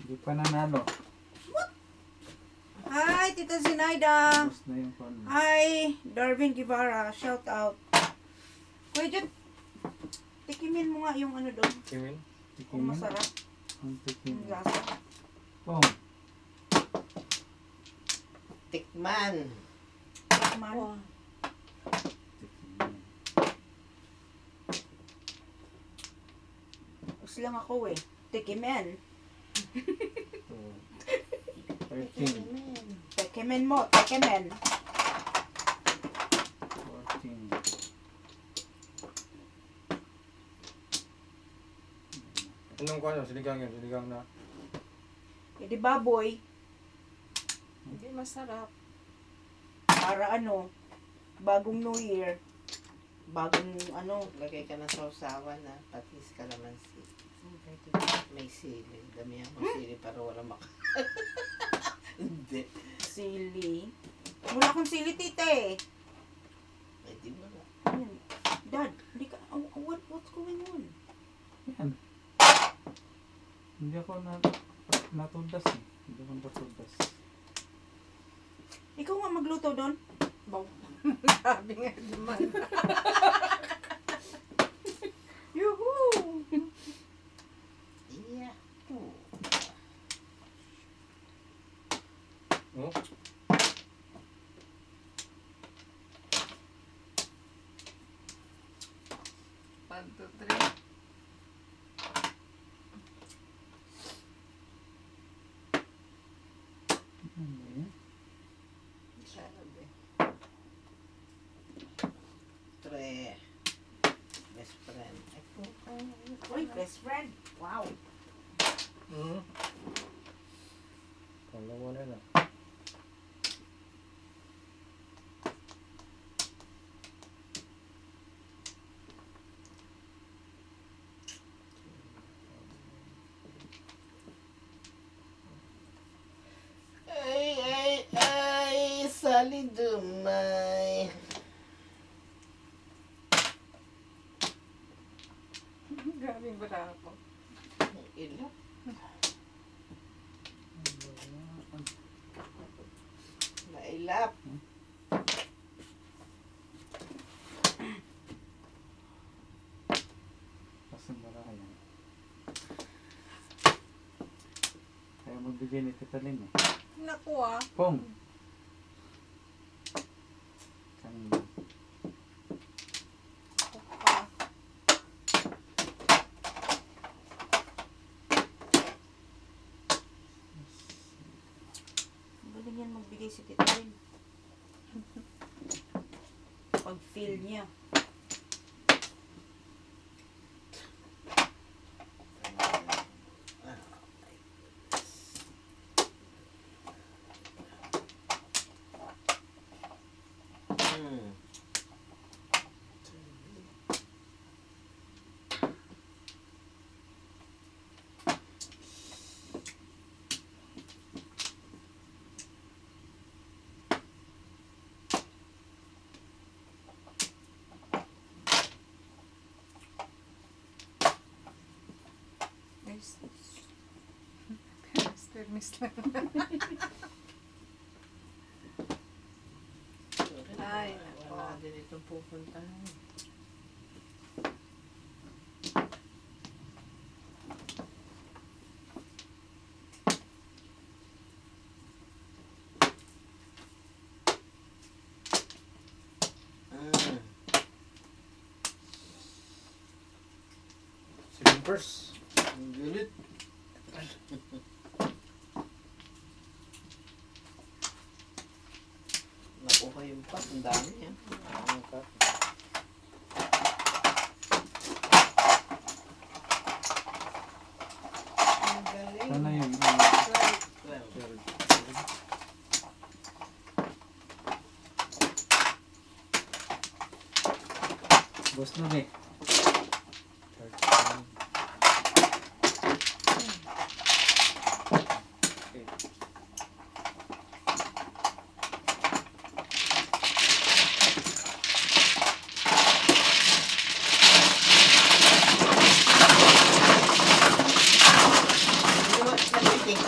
Hindi pa nanalo. Hi, Tita Zinaida. Tapos na yung phone mo. Hi, Darwin Guevara. Shout out. Kuya Jun, tikimin mo nga yung ano doon. Kimin? Kung masarap. Ang tikim. Yung lasa. Pong. Tikman. Tikman. Tikim. Us lang ako eh. Tikimen. 13. Tikimen mo. Tikimen. 14. Anong kuha nyo? Sinigang yun. Sinigang na. Eh di baboy. Hindi masarap. Para ano, bagong New Year. Bagong ano. Lagay ka na sa usawan na patis kalamansi. May sili. Damihan mo sili para wala Hindi. Sili. Wala akong sili, tita eh. Ay, di mo na. Ayan. Dad, hindi ka, what's going on? Yan. Hindi ako natudas eh. Hindi ako natudas. Ikaw nga magluto doon. Sabi nga naman. Yuhuu! Yeah. Oh? One, two, three. Ano yan? Sabi. Tre. Best friend. Ay, Uy, best friend. Wow. Hmm? Kala mo na na. ay, sali dumay. Galing ba na ako? Ilap. Mailap. Pasang bara yan. Kaya magbigay ni Tita Lynn eh. Naku ah. Pong. Kanina. Ako pa. Galing yan magbigay si Tita Lynn. Pag feel niya. Miss lang. Ay, Wala din itong pupuntahan. Slippers. Ang galit. Nakuha yung pot. Ang dami yan. Ang kat. Ang galing. Sana yun. Well, Boss na eh. 13. Hindi mo, nagtiting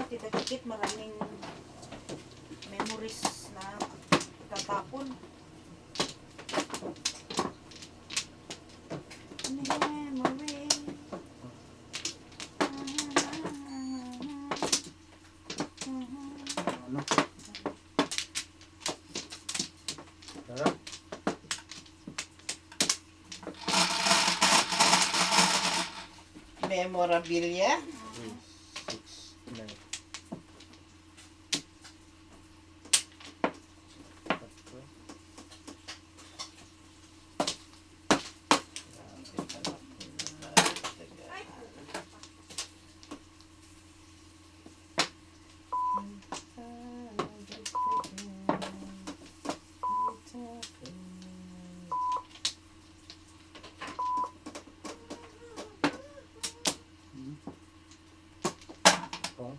Tita Kikit, maraming memories na tatapon. Memory. Ano? Sarap. Memorabilia. 3, 6, 9. Oh.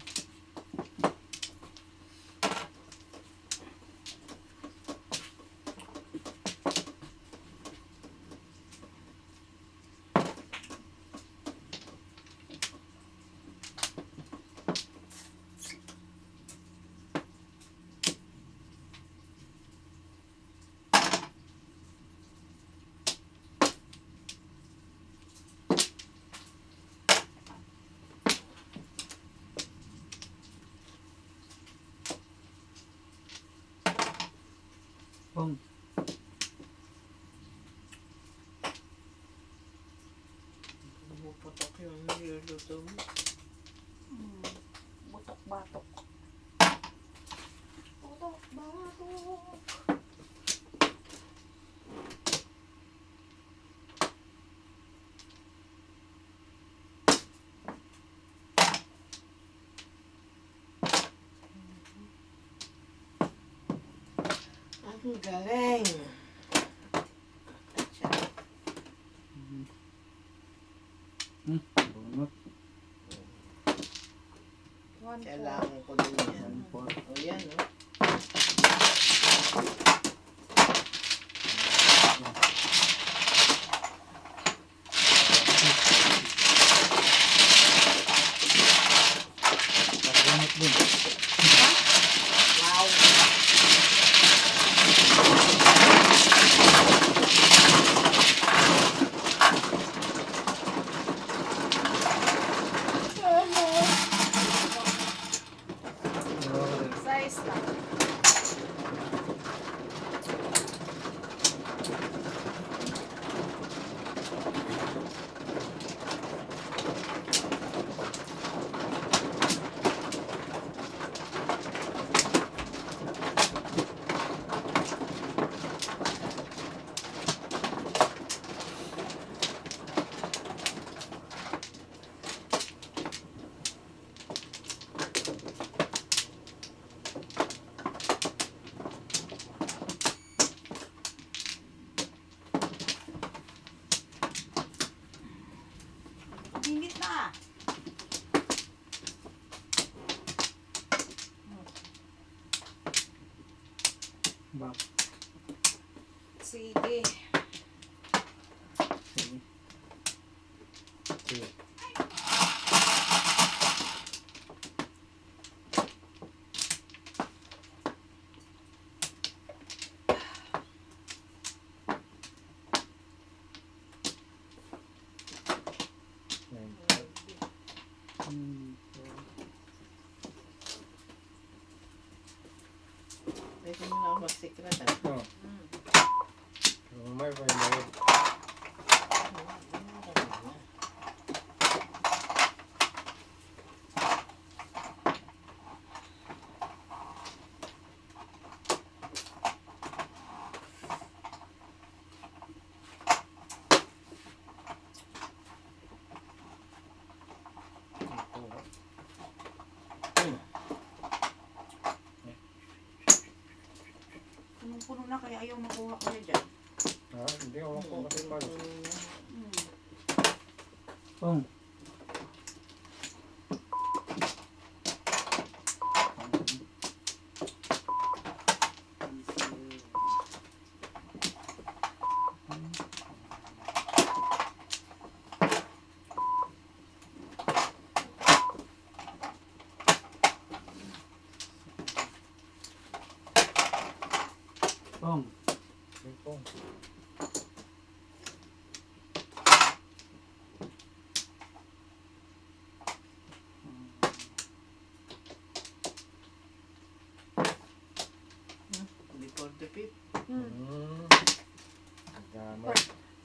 Pong. Pumuputok yung niluluto mo. Butok-batok. Butok-batok. Ang galing. Bunot. 1-4. Kailangan ko din yan. 1-4. O yan, no? Bunot din. Wow. Size lang. Init na. Back. Sige. Sige. Sige. Pwede mo na ako mag-secret, ah. Oh. May bayad. Punong-puno na kaya ayaw makuha ko na dyan. Ha? Hindi ako ako kasi malo. Pong.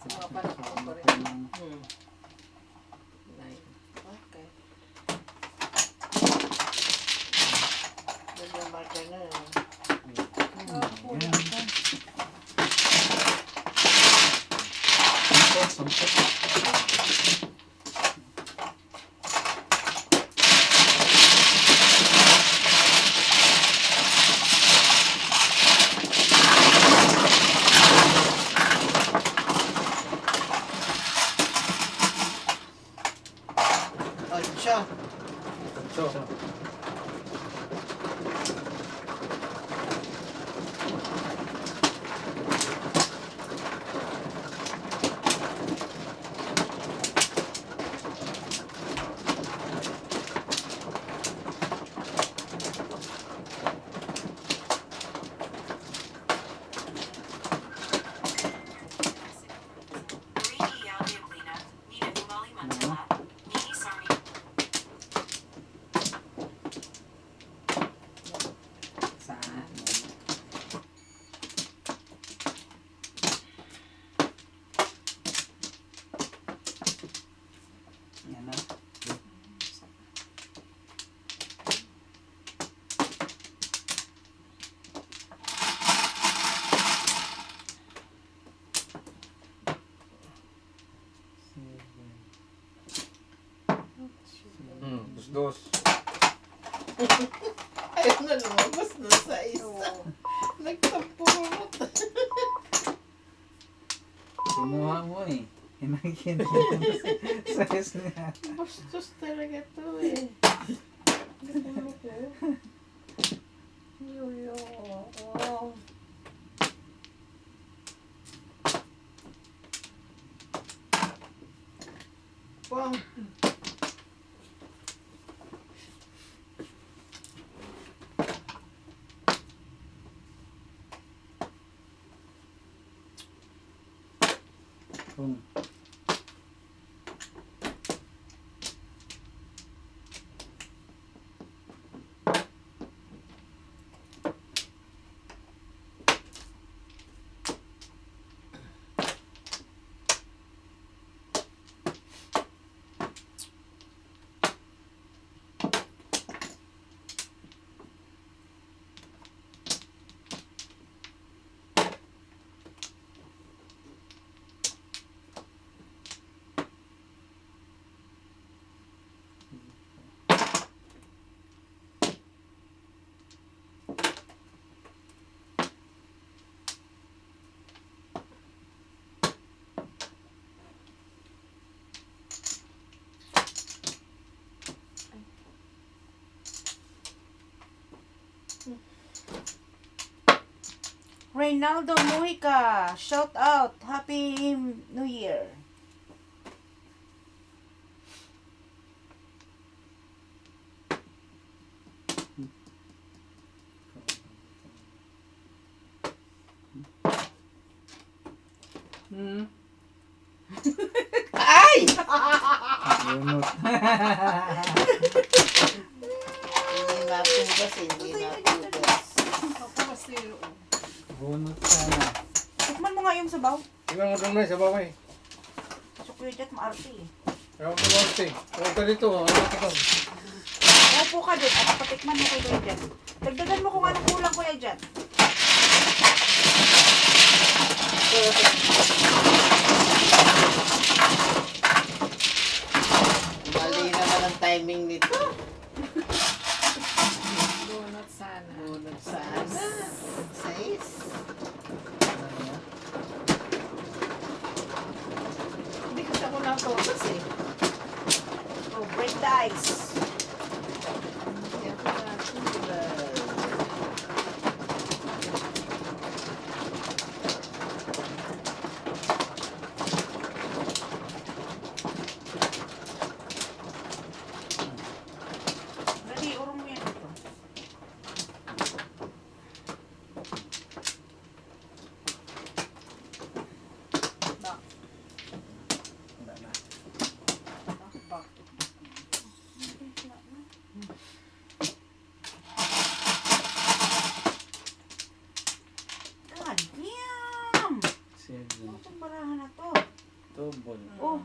Mga panakot ko rin. Hmm. 9. Okay. Ganda marker na. Ah, kulang ka. Sampot. Ocho. So, Saan? Yan na. dos. Ayaw na lumabas na sa isa. Oo. Nagtampurot. Kinuha mo eh. Hinagin mo sa size niya. Bastos talaga to eh. Nagulo ko. Yuyo. Oh. Pong. Kung Reynaldo Mujica, shout out. Happy New Year. Ay! bunot. Hindi natugas, hindi natugas. Ako kasi yun. Bunot sana. Tikman mo nga yung sabaw. Tingnan mo doon na sa bawah eh. So, Kuya Jet, maarte eh. Ewan ko Marty. Ewan ka dito. Ano ka to? Upo ka din at patikman mo kay Kuya Jet. Dagdagan mo kung anong kulang, Kuya Jet. Mali naman ang timing nito. Donut sana. Bunot sana. 6. Hindi kasi ako natugas eh. Oh, break the ice. Hindi ako natugas. Dali, urong mo yan dito. Wala na. Bak. Double. Oh.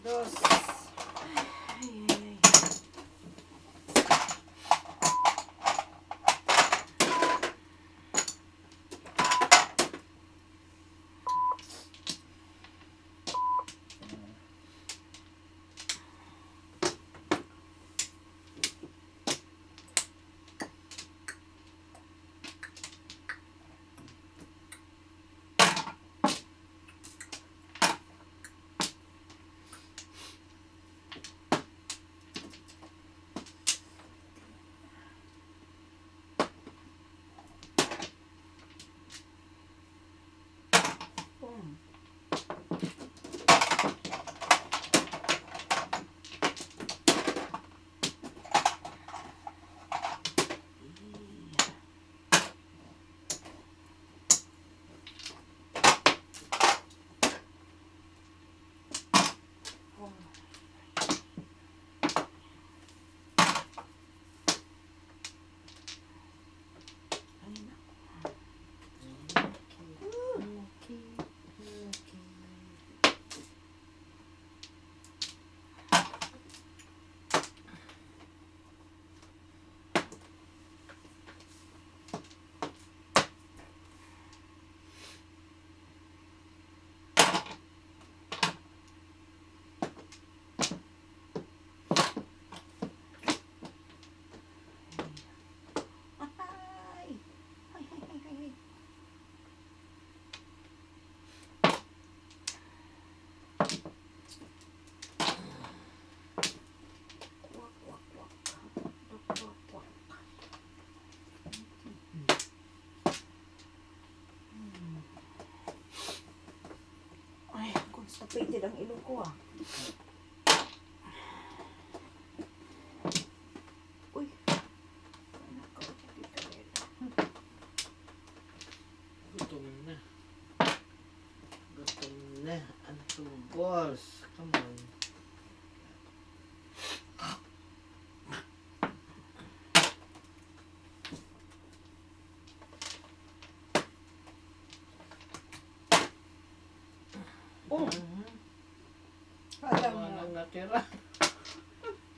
Dos. Ay, ay, ay. Ay. Ay, ay, ay, ay, ay. Wak, wak, wak. Wak, wak, wak. Ay, constipated ang ilong ko ah. Uy. Nakaw, dito rin. Gutom na. Gutom na. Ano to, boss? Come on. Oh. Alam Wala mo. nang natira.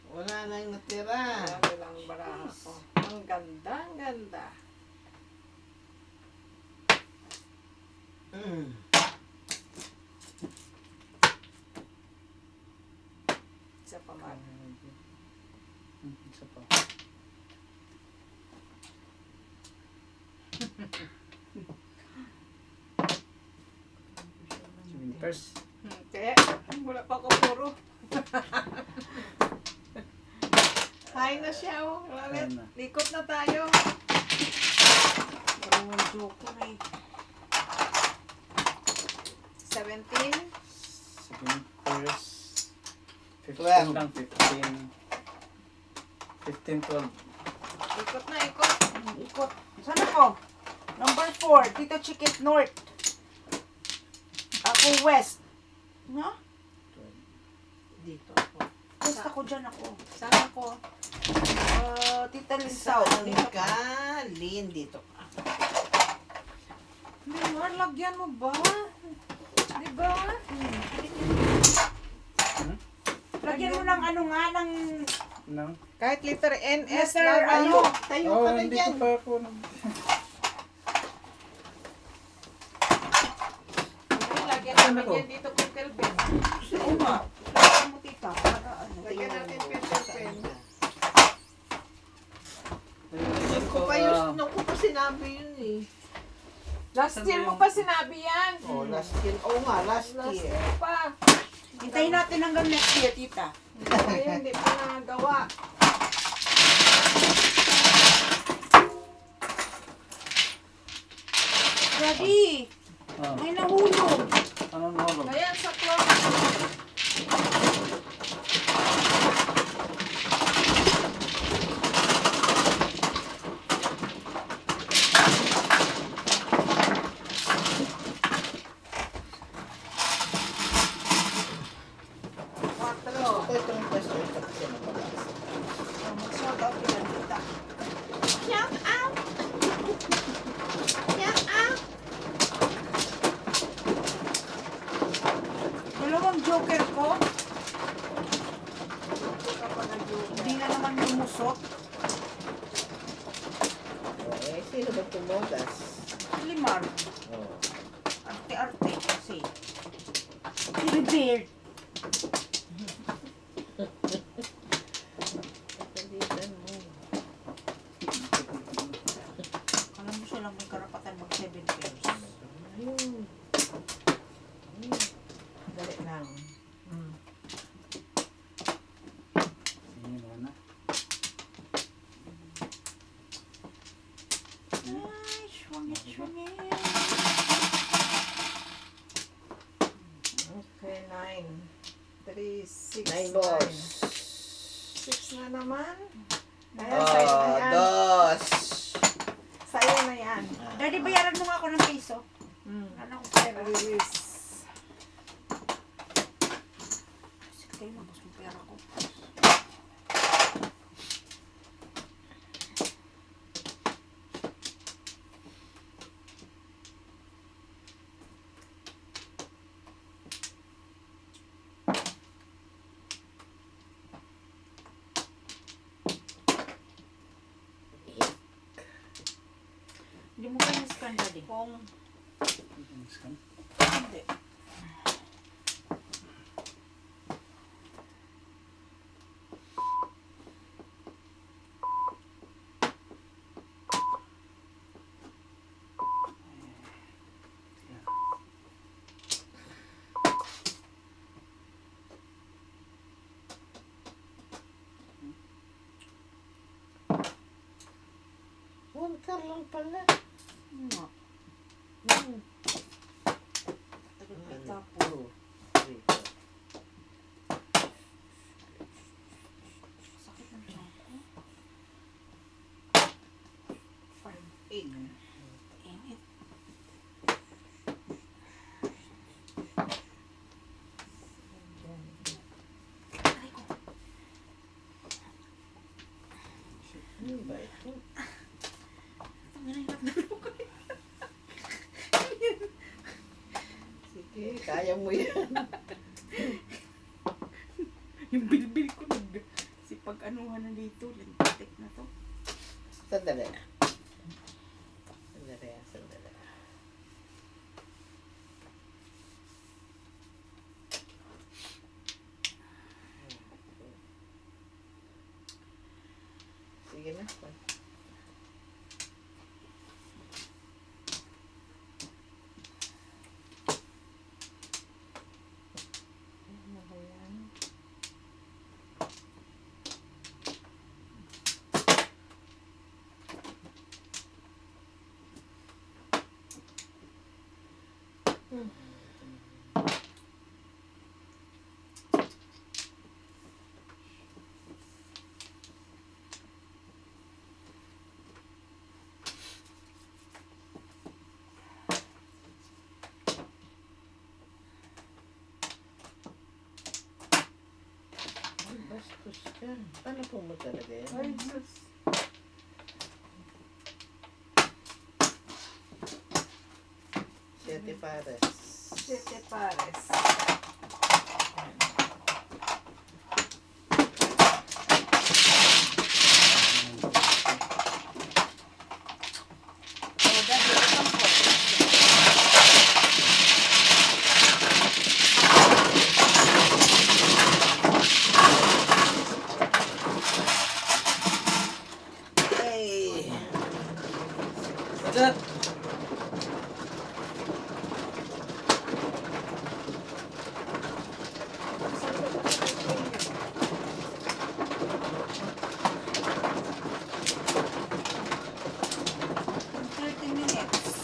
Wala nang natira. Marami lang baraha ko. Ang ganda, ang ganda. Mm. Isa pa man. Isa pa. Si Winters. Kaya, wala pa ko puro. Kain na siya, oh. Ulit. Kain na. Likot na tayo. Parang joker eh. 17. Si Winters. 15 12. lang, 15. 15, 12. Ikot na, ikot. Ikot. Saan ako? Number 4, Tito Chiquit North. Ako West. No? Dito ako. West ako dyan ako. Saan ako? Tita Lynn South. Saan Dito ka? Lin, dito ka. Mayor, lagyan mo ba? Diba? Lagyan mo ng ano nga, ng Nang? Kahit letter NS Letter lang. ano? Tayo Oh, ka na hindi dyan. ko pa ako. Lagyan Ano namin to? yan dito, Peter Pen. Oo nga. Lagyan mo tita. Para ano. Lagyan natin Peter Pen. Nung ko pa yun, nung ko pa sinabi yun eh. Last year mo pa sinabi yan. Oh, last year. Oo nga, last Last year. year pa. Hintayin natin hanggang next year, tita. Hindi pa nagawa. Daddy, Ah, may nahulog. ano nahulog? Ayan, sa floor. Ito, itong pwesto ito kasi mapabasa. Mag-shout out ka lang, tita. Shout out! Shout out! yung joker ko. Ito pa nag-joker. Hindi na naman lumusot. Eh, sino ba tumodas? Limar. Oh. Arte-arte kasi. Revered. Kapalitan mo. Alam mo siya lang may karapatan mag 7 pairs. Ayun. Dali lang. Sige, wala na. Ay, swangit. Okay, 9. 3, 6, 9 9. balls. 6 na naman. Ayan, sa'yo na yan. Dos. Sa'yo na yan. Daddy, bayaran mo nga ako ng piso. Ano ko pera? Release. Sige kayo, nabos mo pera ko. Hindi mo kayo scan, Daddy. Kung Hindi. One car lang pala. Nga. Tagal pa tapos. 2, 3, 4. Sakit ng tiyan ko. 5, 8. Init. Aray ko. Ano ba ito? Ang hirap na luko. Sige, kaya mo yan. Yung bilbil ko si pag-anuhan na dito. Lintik na to. Sandali. Sandali. Sige na. ano ba yan? Bastos ka. Paano po mo talaga yan? Ay, sus. Siete pares. 7 pares. Oh, Daddy, isang po. Hey! What's that? In 30 minutes.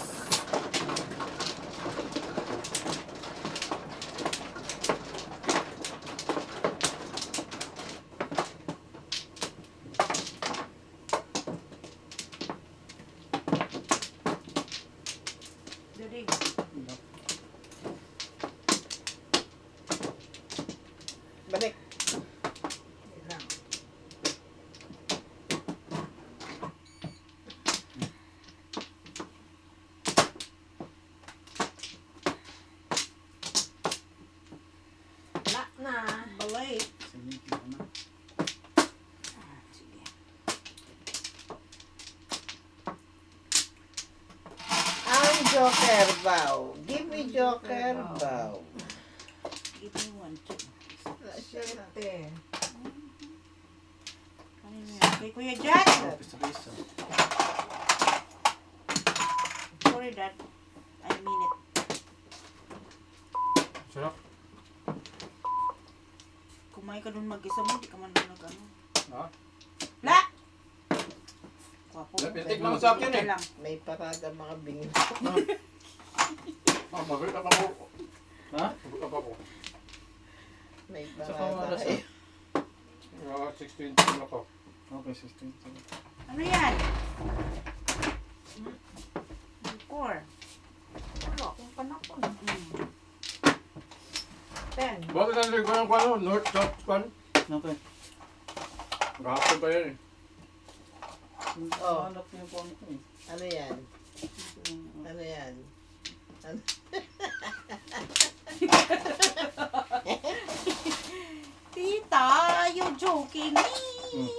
Daddy, Balik. Wait lang. bow. Give me joker, bow. Give me 1, 2. Siyete. Ano yan? Kay Kuya Jack. Oh, piso-piso. Sorry, Dad. I mean it. Sarap. Kumain ka dun mag-isa mo, di ka man dun nag-ano. Ha? La! Kwapo. Lapit lang sa akin eh. Lang. May parada mga bingi. Mabit ako po. Ha? Mabit ako. May Sa parada. kawaras, Eh. 6:20 ako. Okay, 16. Ano yan? Core. Wala akong panakon. 10. Bakit nandito ko yung kwano? North, south, kwan? Okay. Gahapon pa yan eh. Oh. Hanap niyo po ang ito eh. Ano yan? Ano yan? Ano? Tita, you joking me.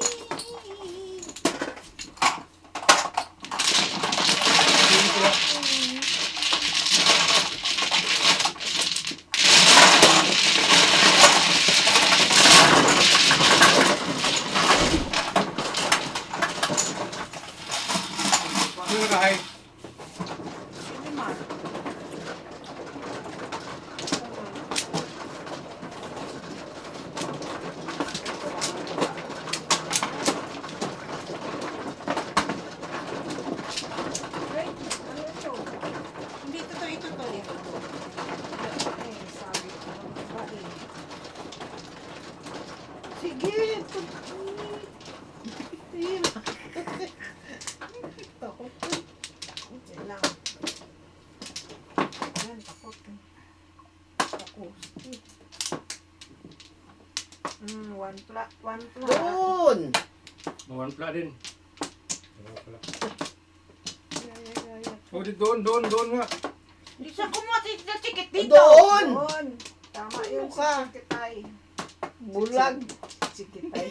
Ano yung nakahay? Sino man? Right? Ano ito? Hindi ito. Ay, sabi ko. Babae. Sige. Tira. Takot ko. Yan lang. Yan, takot. Takot. One pla. Doon! One pla din. Wala pala. Yeah. Oh, di doon nga. Hindi siya kumuha sa ticket dito. Doon! Doon. Tama yun si Buka. Chikitay. Bulag. Chikitay.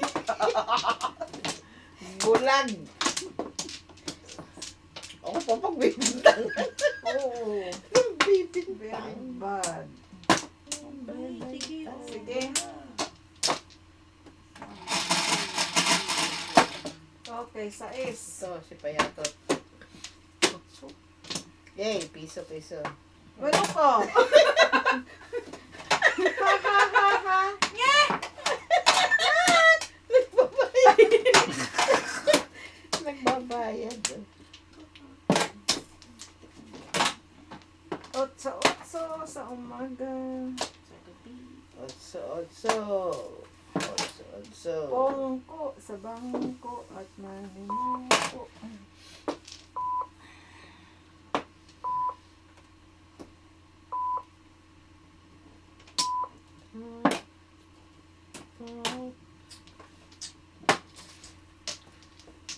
Bulag. Ako pa pagbibintang. Oo. Very Bibintang. bad. Sige. Sige. Okay, sais. Ito, si Payatot. Yay, piso. Walo ko. Nagbabayad. Otso sa umaga. Otso. Pongko sa bangko at manimuko.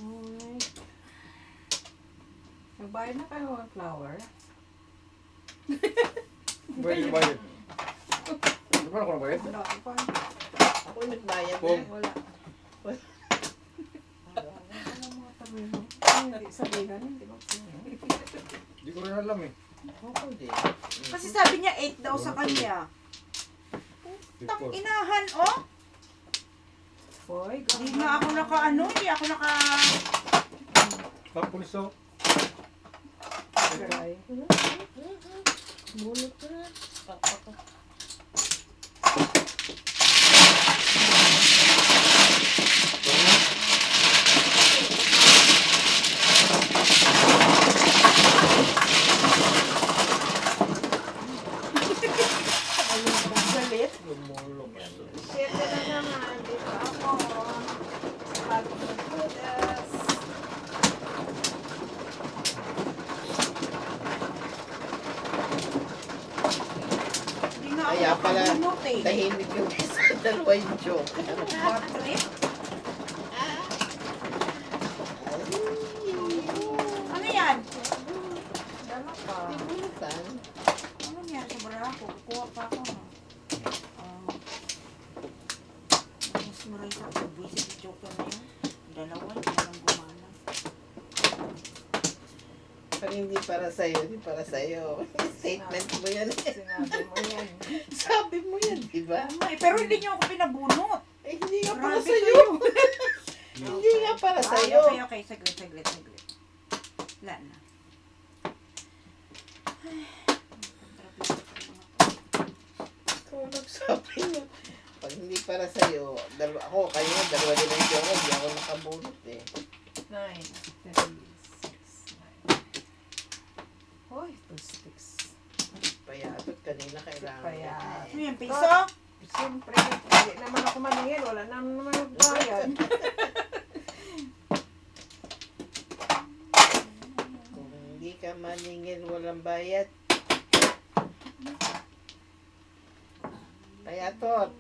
Alright. Nagbayad na kayo ng flower? Bayad. Di ba ako nabayad? Wala ko pa. Ako yung nagbayad Oh. na. Wala. Wala. Ano mga tabi mo? Hindi sabihan, hindi ba? Di ko rin alam eh. Ako din. Kasi sabi niya 8 daw sa kanya. Di Tak ko. inahan, oh. Boy, Hindi nga ako hindi ako naka... Kapuliso. Try. Bulot na. Galit. Lumulok. Siyete na naman. Dito ako. Bago magpudas. Hindi nga ako Kaya pala, nakabunot eh. tahimik yung isa. Dalawa yung joke. What trip? Ano yan? Dala pa. Bulutan. Ano yan? Sa barako. Kukuha pa ako. Mas maray sa buwisit yung joker na yun. Dalawa, hindi lang gumana. Kanina hindi para sa'yo, hindi para sa'yo. Statement mo yan. Sinabi mo yan. Sabi mo yan, di ba? Ay, pero hindi niyo ako pinabunot. Eh, hindi nga para Grabe sa'yo. Hindi nga para sa'yo. Okay, saglit. Wala na. Ikaw nagsabi niyo. Pag hindi para sa'yo, ako, kayo nga, dalawa din ang jowa, hindi ako nakabunot eh. 9, 3, 6, 9. Hoy, 2 sticks. Payatot, kanina kailangan. Payatot. Ano yan, piso? Siyempre, hindi naman ako maningil. Wala naman magbayad. Kung hindi ka maningil, walang bayad. Payatot.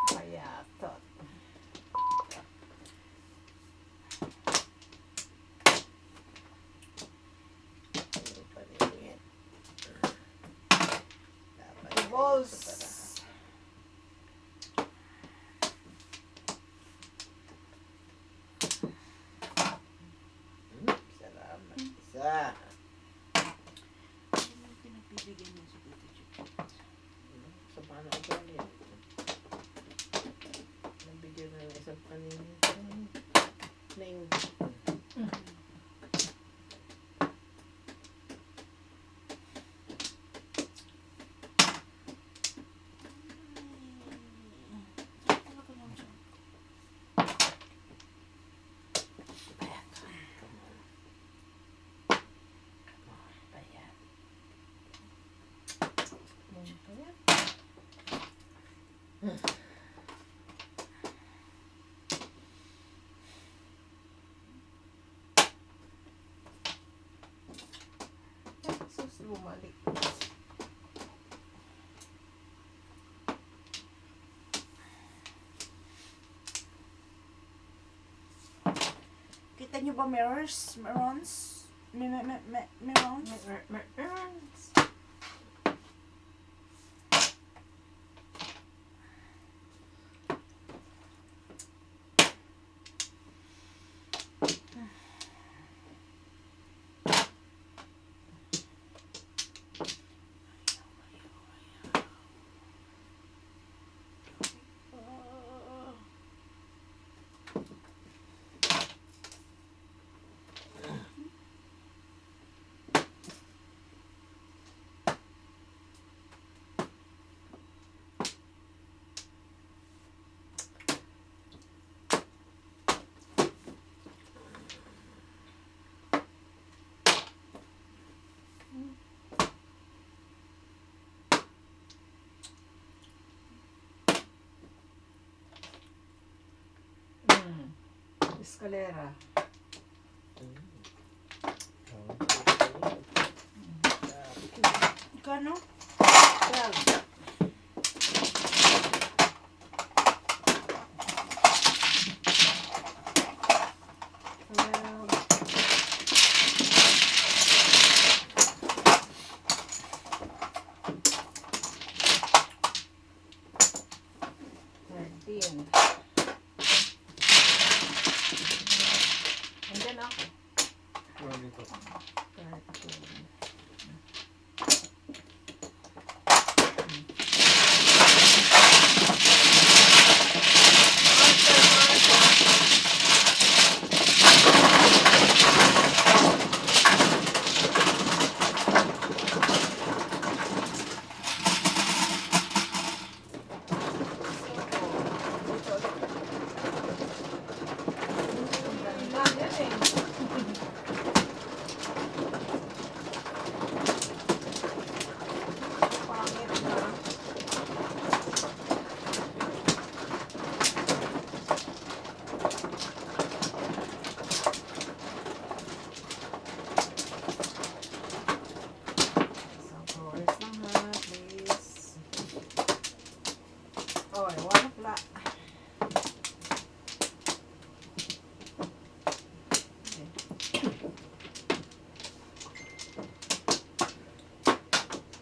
Payatot. Hindi pa ningil. Dapat Balls. ito pala. Salamat. Isa. Pinagbibigyan niya sa Tito Chip. Sa paano ko ulit? Nabigyan ng isang kanina. Nainggit. Sus, bumalik. Kita niyo ba mirrors? Mirrors? Mirrors? Escalera. Kano? 12. Andyan ako. Dito. 13.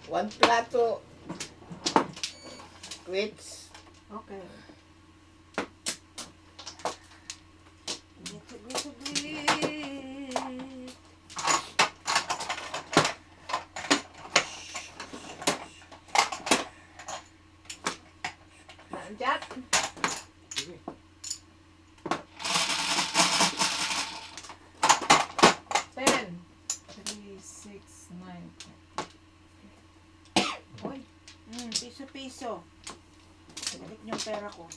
One plato. Quits. Okay. Get Andyan. Sige. 10. 3, 6, 9. Uy. Piso-piso. Balik niyo yung pera ko.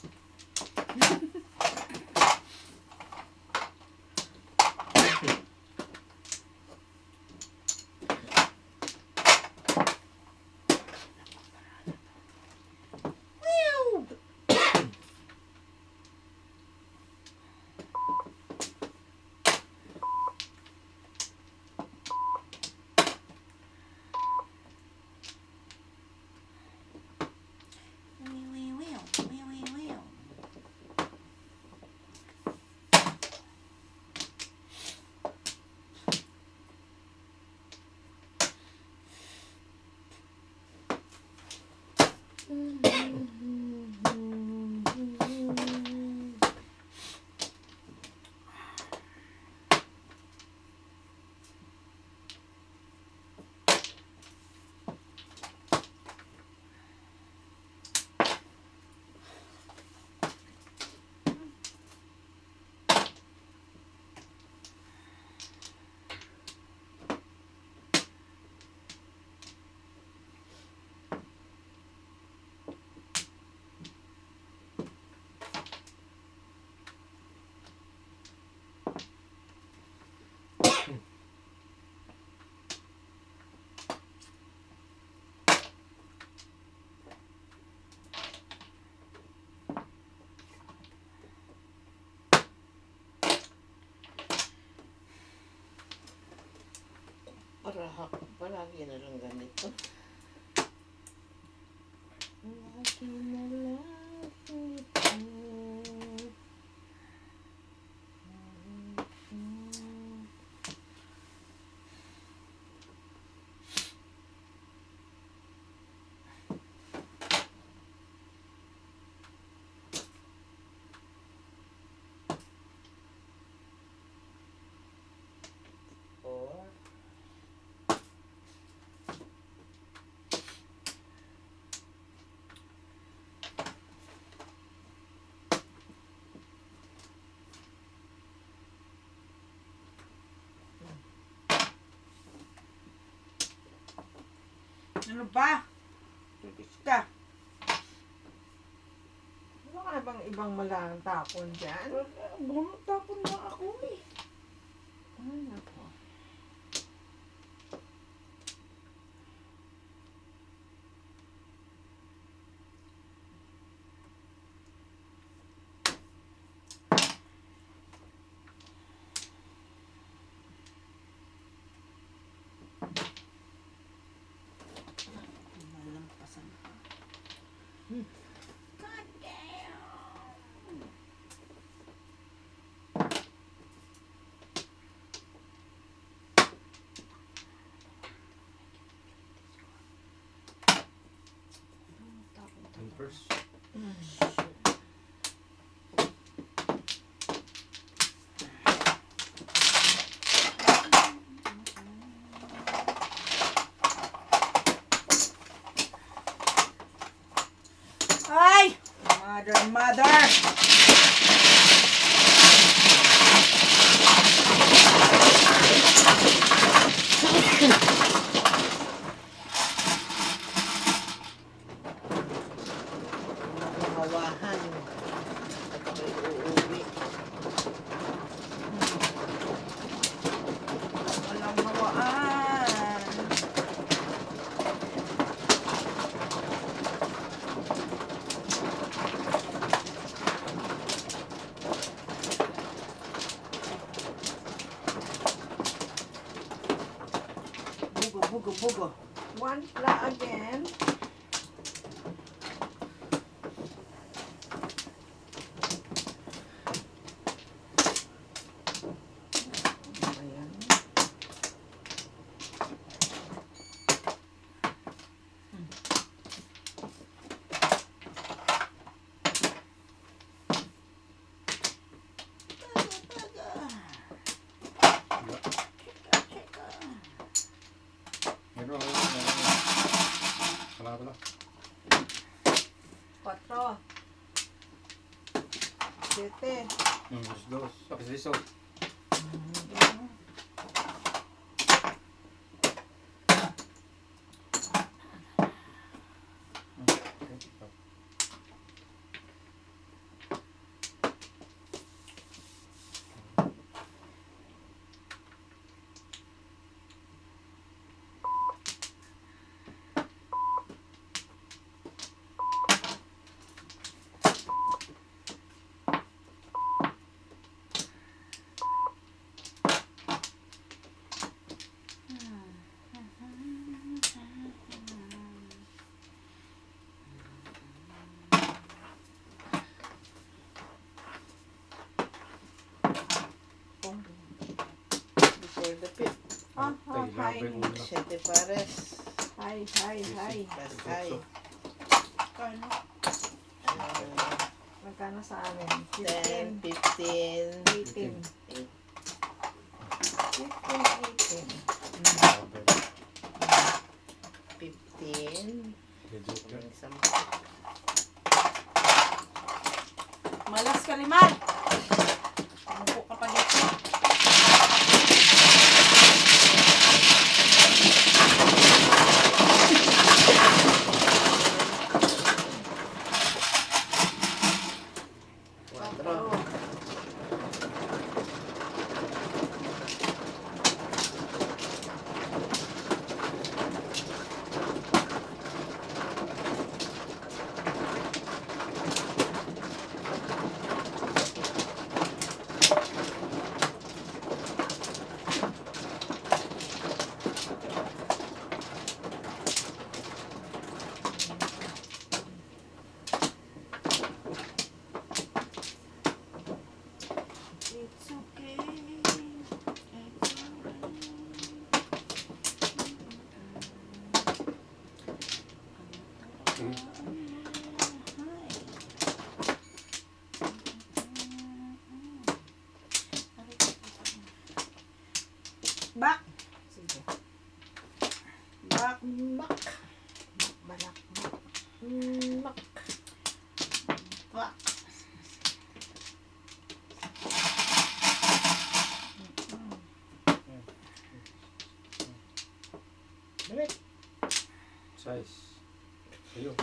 Palagi na lang ganito. Palagi na lang ganito. Four. Ano ba? Tutis ka. Ano ka na bang ibang malang tapon dyan? Bunot tapon na ako eh. Ay, nako. Malampasan pa. God damn. And first. Ay! Mother! Hawahan. At ako'y uuwi. Walang hawaan. Bugo. One pla again. Ayan. Meron. Wala. 4. 7. Dos. Tapos liso. Before the pit. Ah, ah, Ay, hi. laban ulo. 7 pares. Hi. Plus high. Kano? Magkano sa amin? 10, 15, 15, 18. 8, 15, 18. 15. Medyo. Isang Malas ka liman. Umupo ka pa dito. Quatro. It's okay. Back. Sige. Back. Mak. Balak. Mak. Back. Balik. Size. Sa'yo.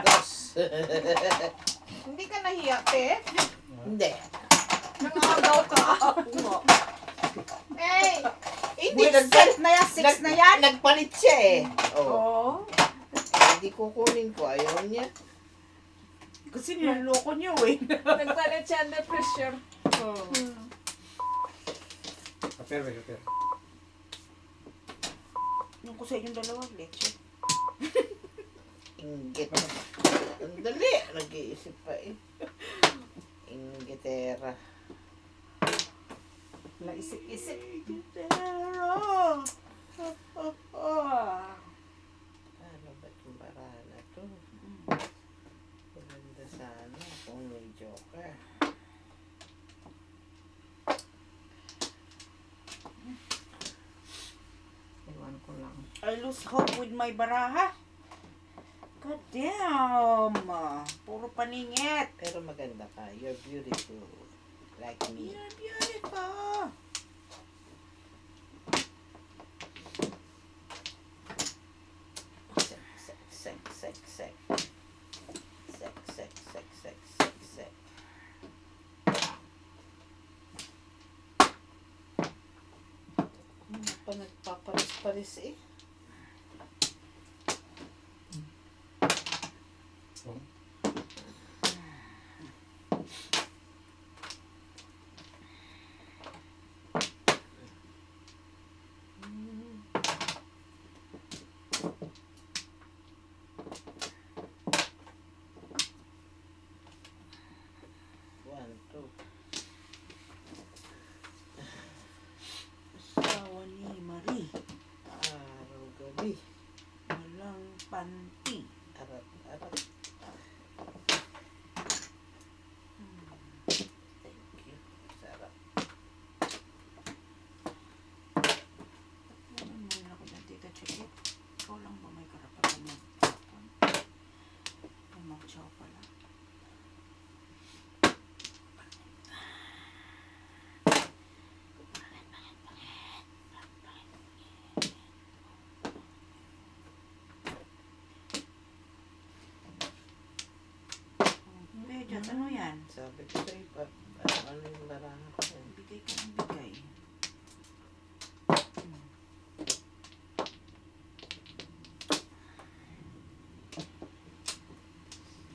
Dos. Hindi ka nahiya, te? Hindi. Nangagaw ka. Hey! Hindi, Hindi, set na yan. 6 na yan. Nagpalit siya eh. Oh. Oo. Hindi kukunin ko. Ayaw niya. Kasi niloloko niyo eh. Nagpalit siya under pressure. Kaper, may kaper. Yung ko sa inyong dalawa, leche. Inggit. Ang dali. Nag-iisip pa eh. Inggitera. Wala isip-isip. Pero. Ano ba itong barahan na to? Maganda sana kung may joker. Iwan ko lang. I lose hope with my baraha. God damn. Puro paningit. Pero maganda ka. You're beautiful. Like me. You're beautiful. Sek, sek, sek, sek, sek. Sek, sek, sek, sek, sek, sek. Ano pa nagpapalis-palis eh? Oh. One, two. Asawa ni Marie. Araw-gabi. Walang panty. Arat-arat. Thank you. Sarap. Ano naman ako dyan, Tita Chiquit? Ikaw lang ba may karapatan mag-tapon? Ay, mag-chow pala. yan. Sabi ko sa'yo, ano yung baraha ko yan? Bigay ka ng bigay.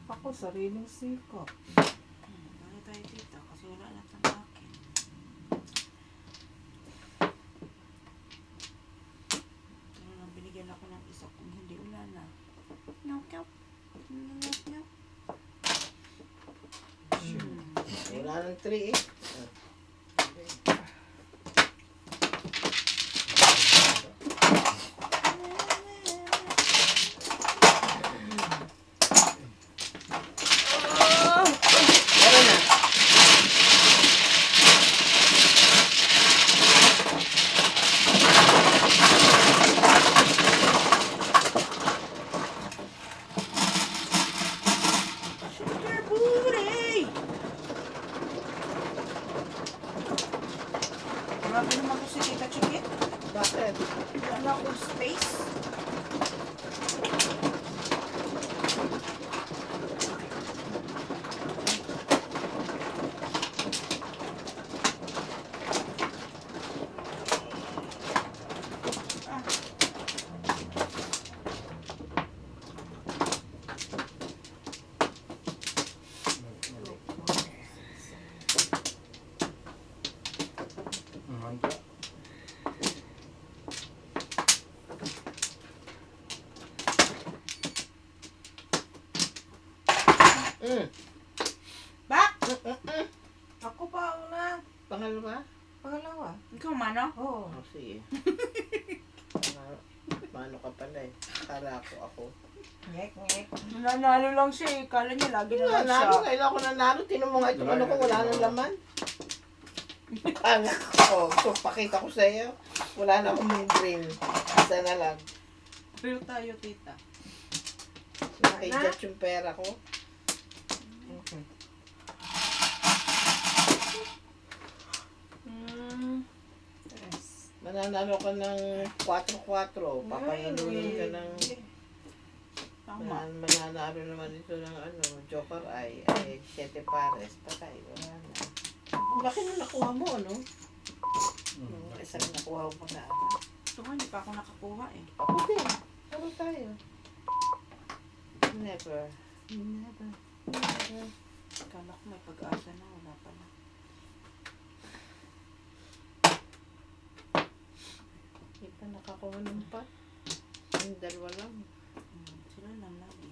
Ako, sariling sikap. Bali tayo dito kasi wala na tang akin. Ito na lang, binigyan ako ng isa kung hindi wala na. Nyok, nyok. Nyok, nyok. Wala nang 3 eh. Meron na. Sugar booty! Grabe naman ko si Tita Chikit. Bakit? Wala akong space. Ah. Mangga. Bak! Ako pa una. Pangalawa? Pangalawa. Ikaw, Mano? Oo. Oh, sige. Mano ka pala eh. Akala ko ako. Ngek, ngek. Nanalo lang siya eh. Kala niya lagi na lang siya. Nanalo, kailan ko nanalo. Tinan mo nga ito, ano ko, wala nang laman. Akala ko, so pakita ko sa iyo. Wala na akong membrane. Isa na lang. Pero tayo, Tita. Nakijat yung pera ko. Okay. Yes. Mananalo ka ng 4-4. Papangaluin ka ng... Tama. Mananalo naman ito ng ano, Joker ay 7 pares. Patay, wala na. Ang laki na nakuha mo, ano? Yung isa na nakuha mo na. Ito nga, hindi pa ako nakakuha eh. Ako din. Ano tayo? Never. Never. Never. Kala ko may pag-asa na. Wala pala. Hindi pa nakakuha ng pa. Yung dalawa lang. Sila lang lagi.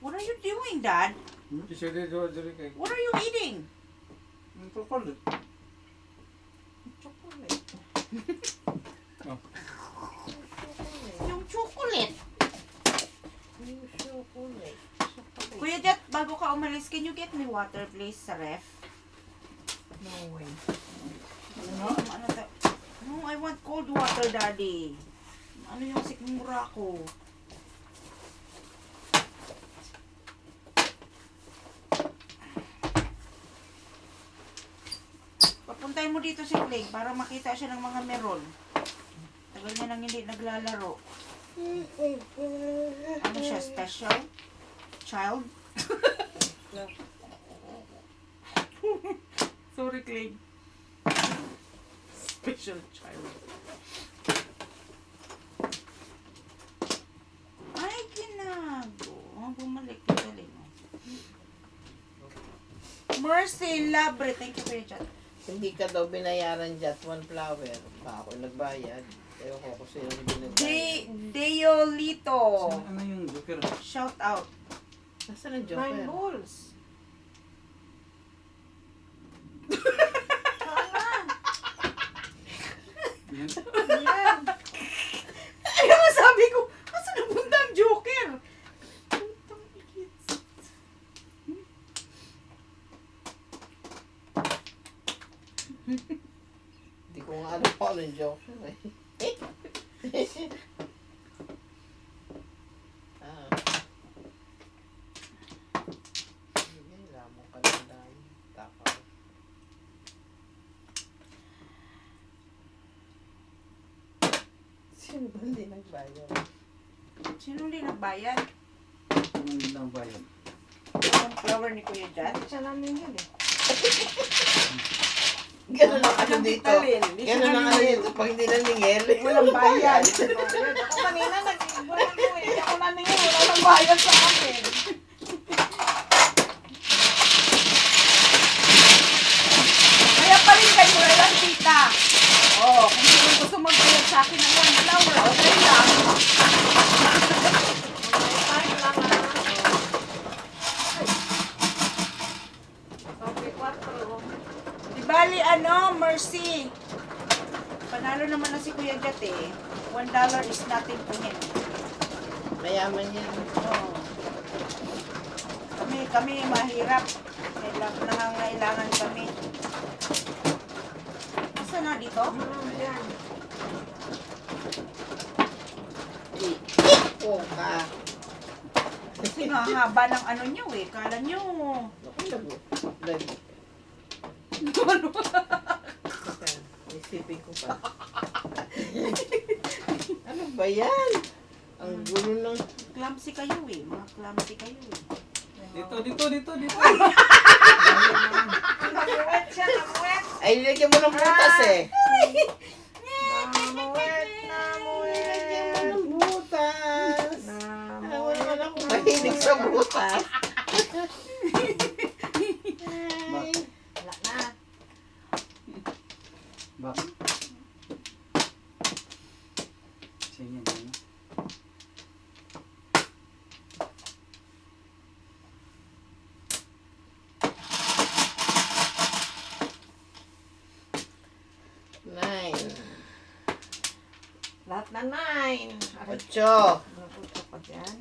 What are you doing, Dad? Isa dito, dito kay. What are you eating? Ang chocolate. Chocolate. Yung chocolate. Yung chocolate. Kuya Jet, bago ka umalis, can you get me water please sa ref? No way. Ano ta? No, I want cold water, Daddy. Ano yung sikmura ko? Papuntahin mo dito si Kling para makita siya ng mga meron. Tagal niya nang hindi naglalaro. Ano siya, special? Child? Sorry, Kling. Special child. Ay, ginago. Bumalik. Galing. Mercy, Labre. Thank you for your chat. Hindi ka daw binayaran dyan, 1 flower. Pa ako nagbayad. Ewan ko kung sino yung binagbayad. Deolito. Ano yung Joker? Shout out. Nasaan ang 9 Joker? balls. Yan. Yan. Ano nga sabi ko? Asa napunta ang Joker? Hindi ko nga alam kung ano yung Joker eh. Ah. Hindi, lamang ka lang dahil. Takaw. Sino ba hindi nagbayad? Sino hindi nagbayad? Ano lang ba yan? yung flower ni Kuya Jan? Hindi siya naningal eh. Ganun ang ano Ang dito. talin, hindi siya Ganun ang ano naningal. dito. Pag hindi naningil. Walang bayad. Ako kanina nag-iwan mo eh. Ako naningal, wala nang bayad sa akin. Kaya pa rin kayo lang, tita. Oo, kung sino gusto magbayad sa akin ng 1 flower, okay lang. Time lang ah. Okay, 4. Di bali, Mercy. Panalo naman na si Kuya Jat eh. $1 is nothing to him. Mayaman yan. Oo. Kami mahirap. Nangangailangan kami. Asa na dito? Ayan. Oo ka. Kasi nga haba ng ano nyo eh. Kala nyo. Ako lago. Lago. Teka, isipin ko pa. Ano ba yan? Ang gulo ng... Clumsy kayo eh. Mga clumsy kayo eh. Dito. Namuwet siya, namuwet. Ay, nilagyan mo ng butas eh. Namuwet, Nilagyan mo namuwet. ng butas. Alam mo naman ako mahilig sa butas. Ay. Wala na. Bak. Sige na. Nine. Lahat na 9. Ocho. Naputo ka dyan.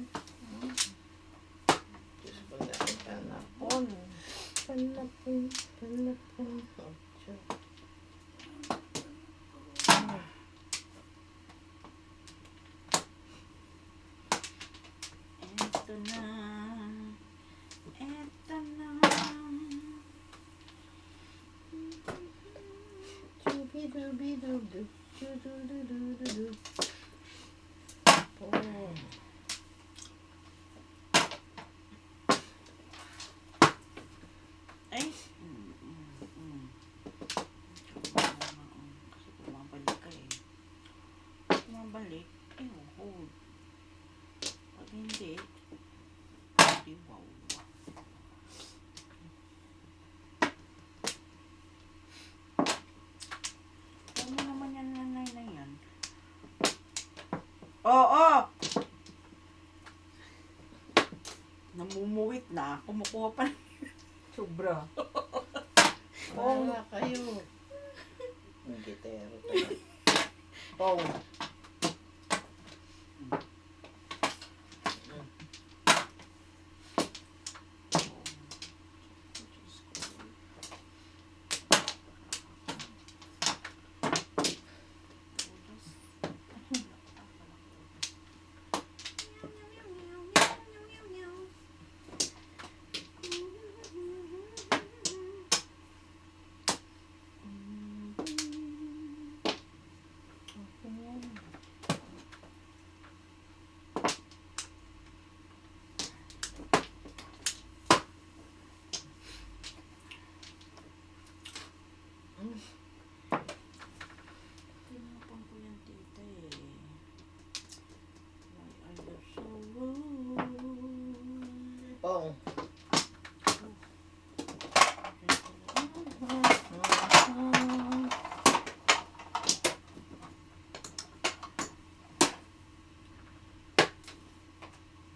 Diyos ko na. Panapon. Panapon. Ocho. Eto na. Eto na. Chubidubidudu. Chudududududu. Oh. Ay. Kasi bumabalik ka eh. Bumabalik. Eh, hold. Pag hindi, wow. Ano naman yan nanay na yan? Oo! Namumuwit na. Kumukuha pa na. Sobra. Wala kayo. Ang gitero tayo. Pong. Tinapon ko yan, tita eh. Why are you so rude? Pong.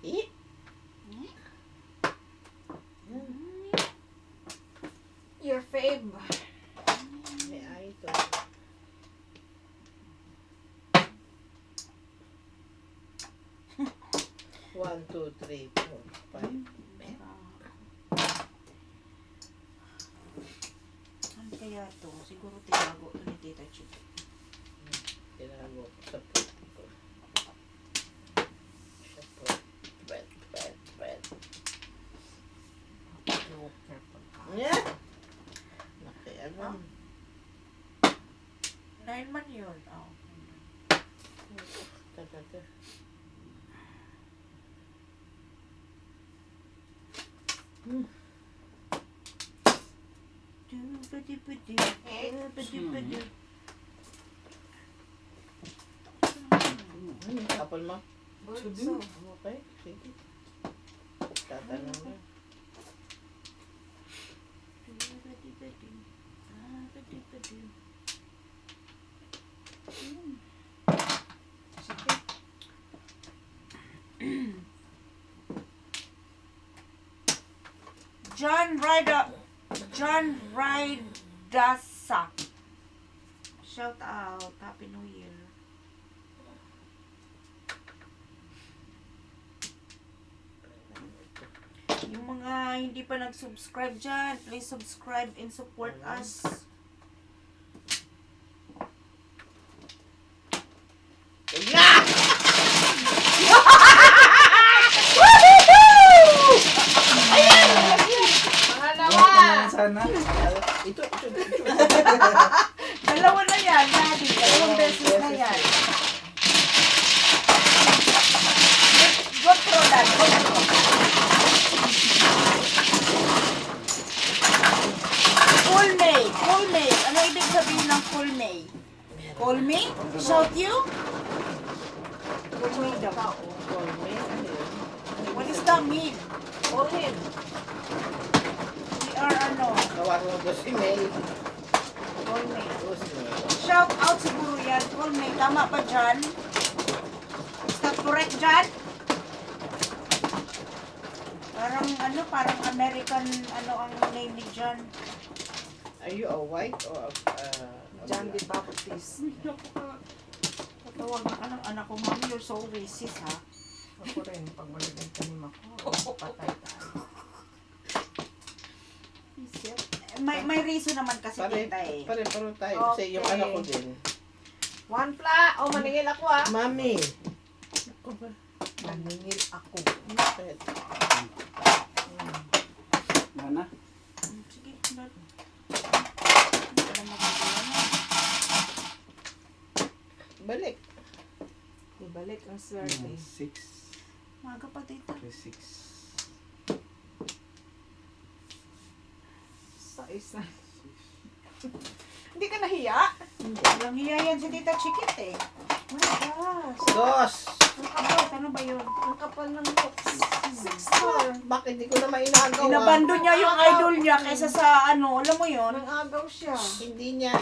Eh? Your fave. May ay ito. One, two, three, four, five. Saan kaya to? Siguro tinago to ni Tita Chip. Tinago ko sa puto ko. Sa puto. Bread. Joker pa ka. Yeah. Nakialam. 9 man yun. Oh. Talaga. Ano yung kapal mo? Bulso. Okay, sige. Tatanong na. John Rydasa. Shout out. Happy New Year. Yung mga hindi pa nag-subscribe dyan, please subscribe and support us. Buhat ka naman sana. Ito. Dalawa na yan, Daddy. Dalawang beses na yan. Go through that. Go through. Full May. Full May. Ano ibig sabihin ng full May? Call me? Shout you? Full May daw. Call me. Ano yun? What does that mean? Call him. We are ano? Tawag mo ba si May? Call May. Tapos May. Shout out siguro yan. Call May. Tama ba dyan? Is that correct dyan? Parang American, ang name ni John. Are you a white or a John the black? Baptist. Tatawag na ka ng anak ko, Mami, you're so racist, ha? Ako rin, pag malagay tanim ako, patay tayo. Isip. May reason naman kasi tita eh. Pare-paro tayo. Kasi yung Okay. anak ko din. One pla! O, maningil ako ah. Mami! Ako ba? Maningil ako. Bakit? Mana? Sige, Lord. Hindi ko na magagawa. Balik. Ibalik ang swerte. 6. Maga pa, tita. 6. Sa isa. Hindi ka nahiya? Walang hiya yan si Tita Chikit eh. Oh my gosh. Dos! Ang kapal, ano ba yun? Ang kapal ng looks. 6'4". Bakit di ko naman inagaw? Inabando niya yung idol niya kaysa sa alam mo yun? Nang-agaw siya. Hindi niya,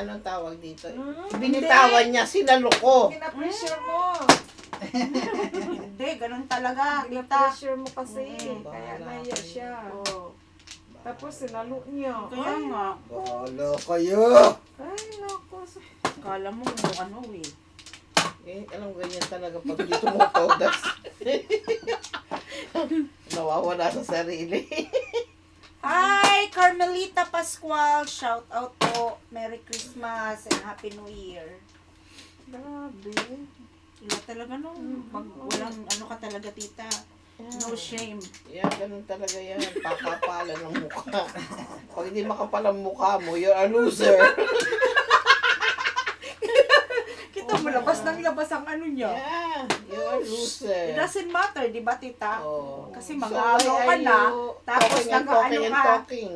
anong tawag dito? Hmm? Binitawan niya, sinaloko. Pina-pressure mo. Hindi, ganun talaga, tita. Pina-pressure mo kasi. Mm. Kaya Bahala nahiya kayo. siya. Tapos sinalo niya. Kaya nga, Bolo kayo! Ay, naku. kala mo eh. Alam ganyan talaga pag di tumutodas. Nawawala sa sarili. Hi, Carmelita Pascual. Shout out po. Merry Christmas and Happy New Year. Grabe. Wala talaga no. Pag walang ka talaga, tita. No shame. Yan, ganun talaga yan. Pakapalan ng mukha. Pag hindi makapal ang mukha mo, you're a loser. Kita mo, labas ng labas ang niya. Yeah, you're a loser. It doesn't matter, di ba, tita? Oh. Kasi So, mag-aagaw why ka are na, you tapos talking and nag-ano talking and ka. talking?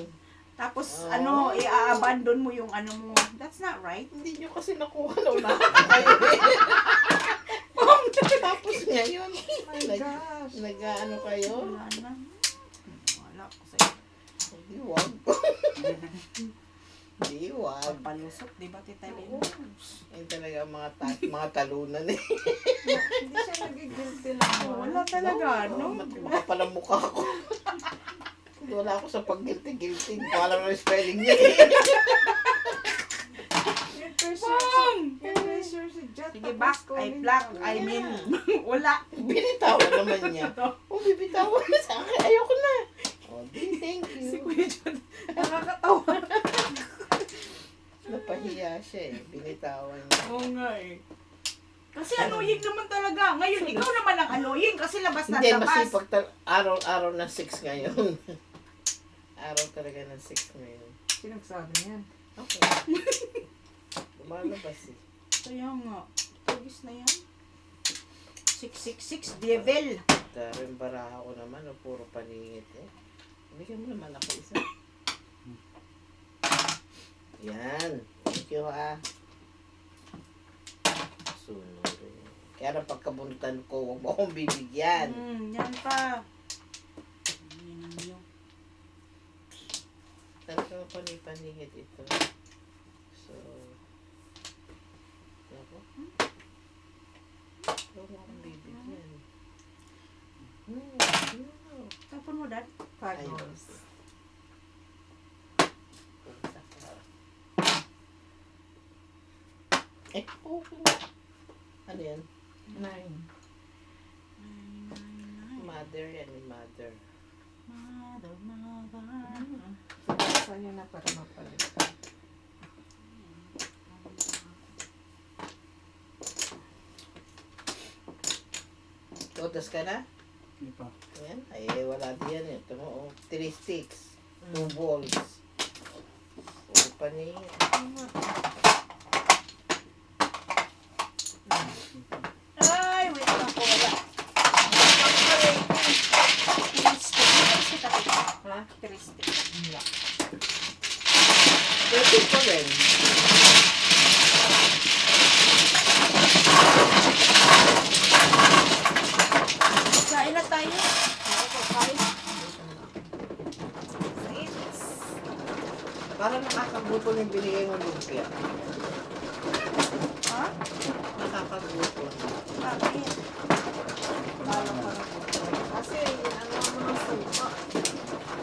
Tapos, Oh. i-abandon mo yung mo. That's not right. Hindi nyo kasi nakuha na unahan kayo. Tapos ngayon, My gosh. nag-ano kayo? Wala na. Wala ko sa'yo. Hindi, wag. Hindi, wag. Palusot, di ba, tita Lynn? Yan talaga ang mga talunan eh. Hindi siya nagigilty lang. Wala talaga, no? Makapal ang mukha ko. Wala ako sa pag-guilty-guilty. Hindi ko alam na yung spelling niya. Yung pressure si Jet. Sige, back, I black, I mean, wala. Binitawan naman niya. Oh, bibitawan na sa akin. Ayoko na. Oh, thank you. Si Kuya John, nakakatawa. Napahiya siya eh. Binitawan niya. Oo nga eh. Kasi annoying naman talaga. Ngayon, ikaw naman ang annoying kasi labas na Hindi, labas. masipag araw-araw ng 6 ngayon. Araw talaga ng 6 ngayon. Sinagsabi niyan. Okay. Lumalabas eh. Kaya nga. Tugis na yan. 666, devil. Pero yung baraha ko naman, puro paningit eh. Bigyan mo naman ako isa. Yan. Thank you ha. Sunod rin. Kaya na pagkabunutan ko, huwag mo akong bibigyan. Yan pa. Yan ang yun. Talagang panipanigat ito. So, ako. Huwag mo akong bibigyan. Tapon mo, Dad. Ayun. Punta ka. Okay. Ano yan? 9. Mother yan, mother. Mother, mother. Saan yun na para mapalit? Tutas ka na? Hindi pa. Ayan. Ay, wala din yan. Ito mo, 3 sticks. 2 balls. So, pani. Ay, wait lang po. Wala. Tiristik ako. Ha? Tiristik. Wala. 30 ko rin. Kain na tayo. Ako, kain. Parang nakakagutom yung binigay mo lumpia. Ha? Nakakagutom. Bakit? Lalo pa na po. Kasi, ano mo ng suka.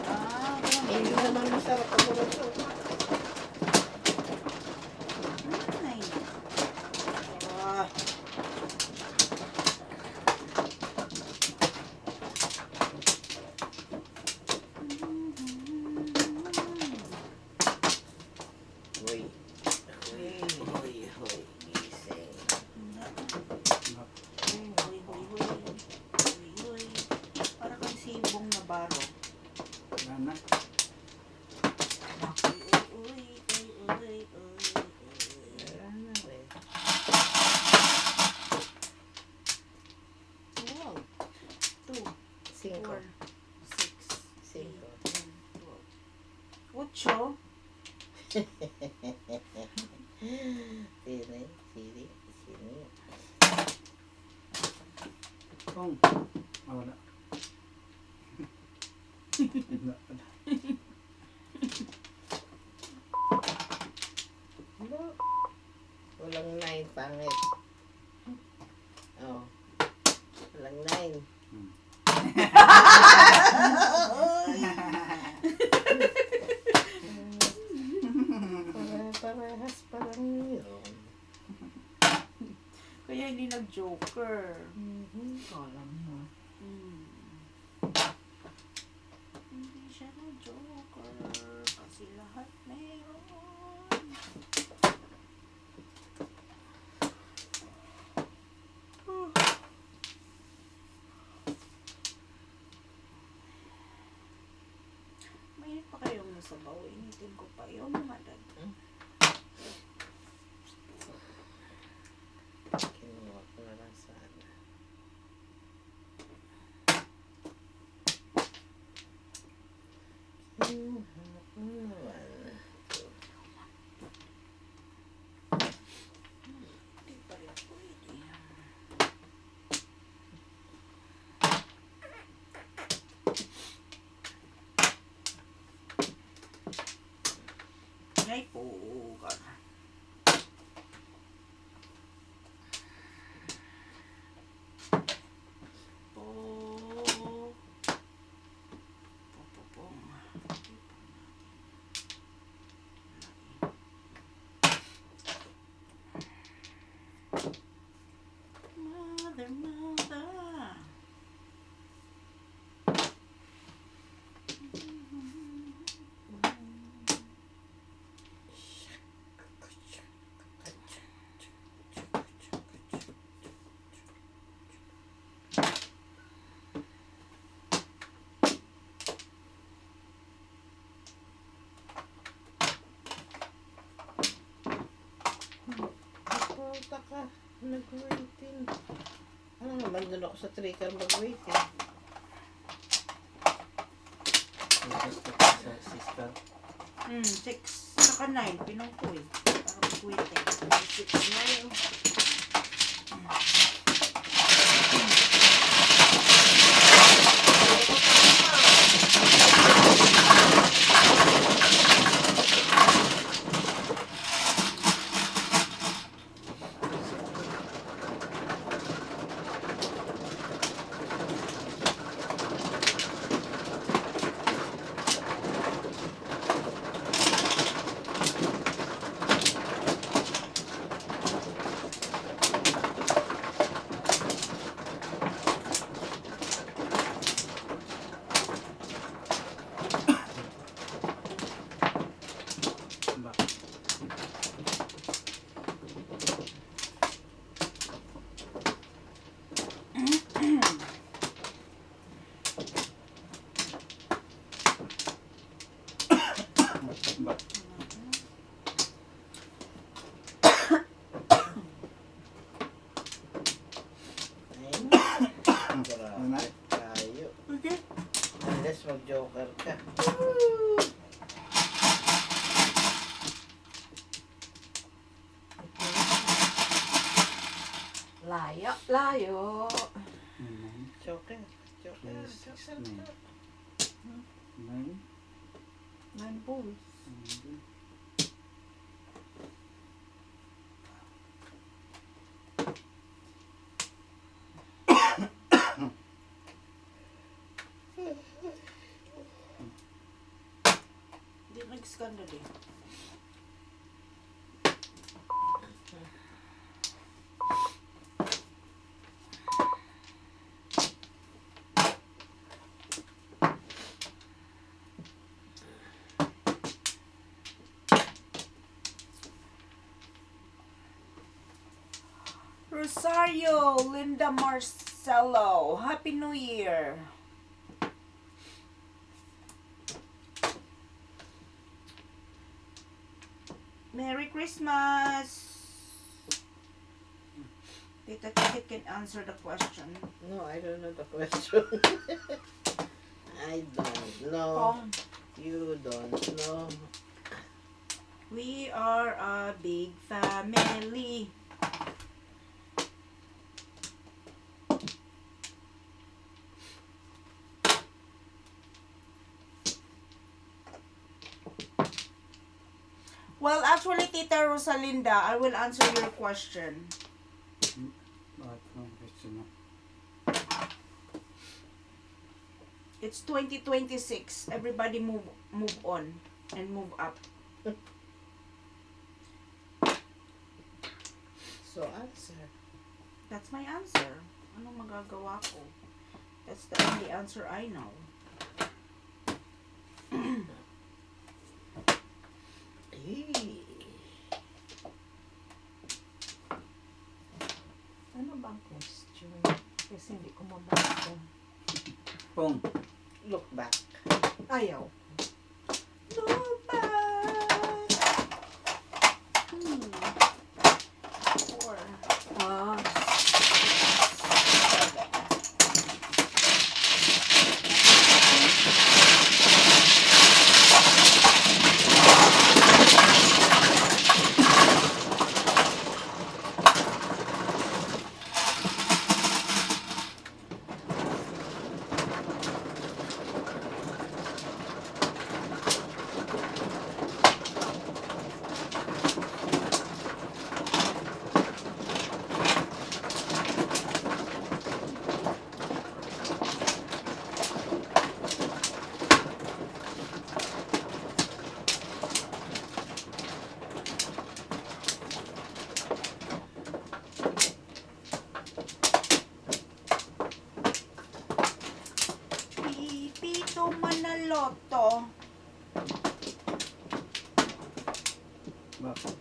Ah, Hindi naman masarap ang muna suka. ay. Ah. Hoy. Hoy, hoy. Gising. Huy, huy, huy. Huy, huy. Para kang sibong na baro. Wala na. Uy, uy, uy, uy, uy. Wala na rin. Wow. 2, 5. 4, 6, 5. 8, 12. Sini, sini, sini. Kung. Wala. Wala. Wala. Walang 9, pangit. Oh. Walang 9. Parehas pa lang yun. Kaya hindi nag-joker. Alam mo. Hindi siya nag-joker. Kasi lahat meron. Mainit pa kayong nasa bawo. Initin ko pa yung mga dad. Kinuha ko na lang sana. Kinuha ko naman. Hindi pa rin pwede. Ay po. Mother, mother. Punta ka. Nag-waiting. Ano naman doon ako sa tricker mag-waiting. Sister. 6. Saka 9. Pinong ko eh. Para magkwete. 6 na yun. Ba. Ba. Ayun. Ano? Grabe tayo. Okay. Unless mag-joker ka. Layo, layo. Joker. Joker. Yes, Joker. nine. 9. 9 balls. Hindi nag-scandal eh. Rosario, Linda Marcelo, Happy New Year. Merry Christmas. Tita Tikit can answer the question. No, I don't know the question. I don't know. Pong, You don't know. we are a big family. Well, actually, Tita Rosalinda, I will answer your question. Bakit ang question mo? It's 2026. Everybody move on and move up. So answer. That's my answer. Anong magagawa ko? That's the only answer I know. Hey. Ano bang question? Kasi hindi ko mabasa. Pong. Look back. Ayaw. Look back. 4. Ah, Pipito Manaloto. Bakit?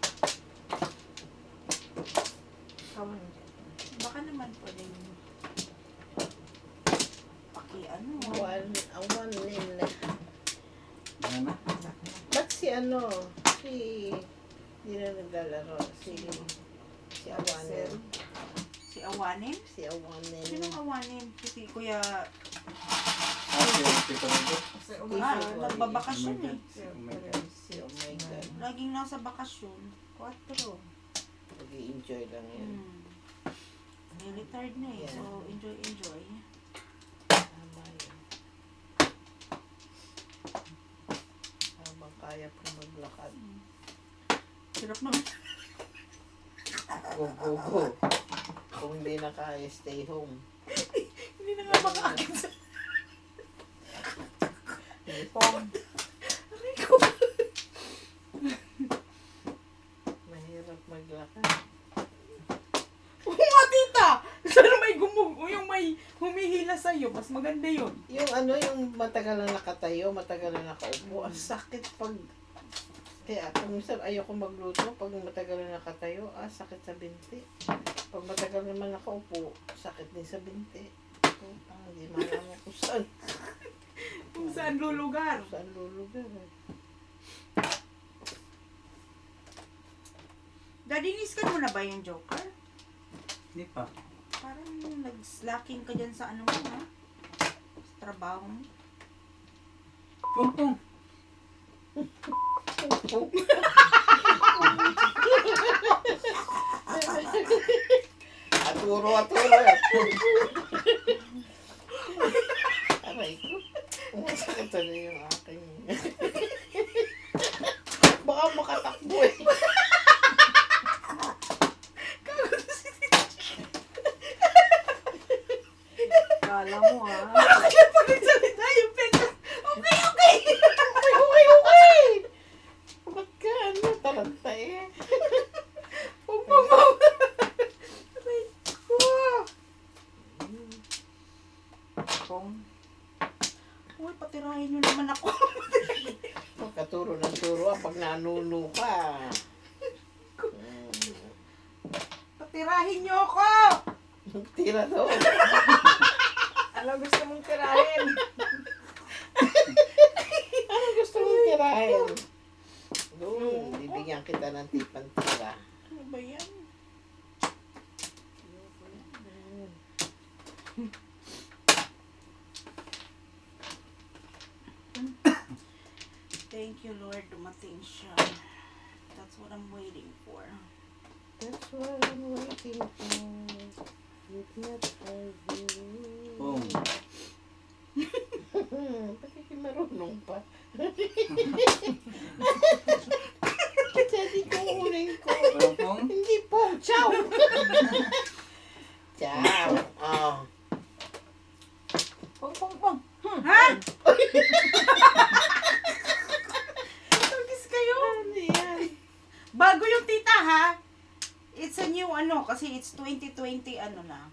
kawan. Baka naman pwedeng ano. One name na. Wala na? Ba't si ano? Hindi na naglalaro. Si Awanin. Si Awanin? Si Awanin. Sinong Awanin? Si Kuya Nagbabakasyon eh. Oh my God. Oh my God. Laging nasa bakasyon. 4. Nag-i-enjoy lang yan. Really tired na eh. Yeah. So, enjoy. Tama yun. Habang kaya pong maglakad. Hirap naman. Go. Kung hindi na kaya, stay home. Hindi na nga makakit sa... Aray ko. Mahirap maglakad. Oo nga, tita! Sana may yung may humihila sa'yo. Mas maganda yun. Yung yung matagal na nakatayo, matagal na nakaupo, ang sakit pag... Kaya kung minsan ayoko magluto, pag matagal na nakatayo, sakit sa binti. Pag matagal naman nakaupo, sakit din sa binti. Hindi malaman kung saan. Kung saan lulugar. Kung saan lulugar. Daddy, niskan mo na ba yung Joker? Hindi pa. Parang nag-slacking ka dyan sa ano mo, ha? Sa trabaho mo. Pung. Aturo. Aray ko. Masakit na yung aking. Baka makatakbo eh. Kala mo ha. Bakit pa nagsalita yung penta? Okay! Okay. Ba't ka taranta eh? Uy, patirahin nyo naman ako. Pagkaturo ng turo pag nanuno ka. Patirahin nyo ako! Tira daw. Ano gusto mong tirahin? Ano gusto mong tirahin? Doon, bibigyan kita ng tipang tira. Ano ba yan? Thank you, Lord. Dumating siya. That's what I'm waiting for. That's what I'm waiting for. If not for you. Pung. Bakit marunong pa? Daddy ko uling ko. Pung. Hindi po. Ciao. Ciao. Oh. Pong. Ha? Tugis kayo? Ano yan? Bago yung tita, ha? It's a new kasi it's 2020 na.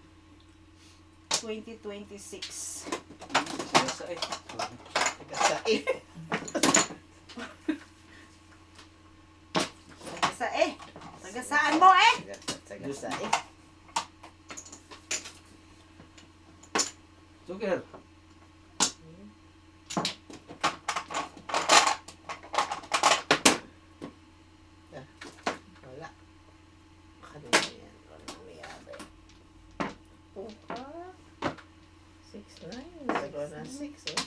2026. Sa Taga-sae. Tagasaan mo eh? Taga-sae. Sugar. Wala. Kanina yan. Walang mayari. Puka. 6'9". Dalawa na 6 eh.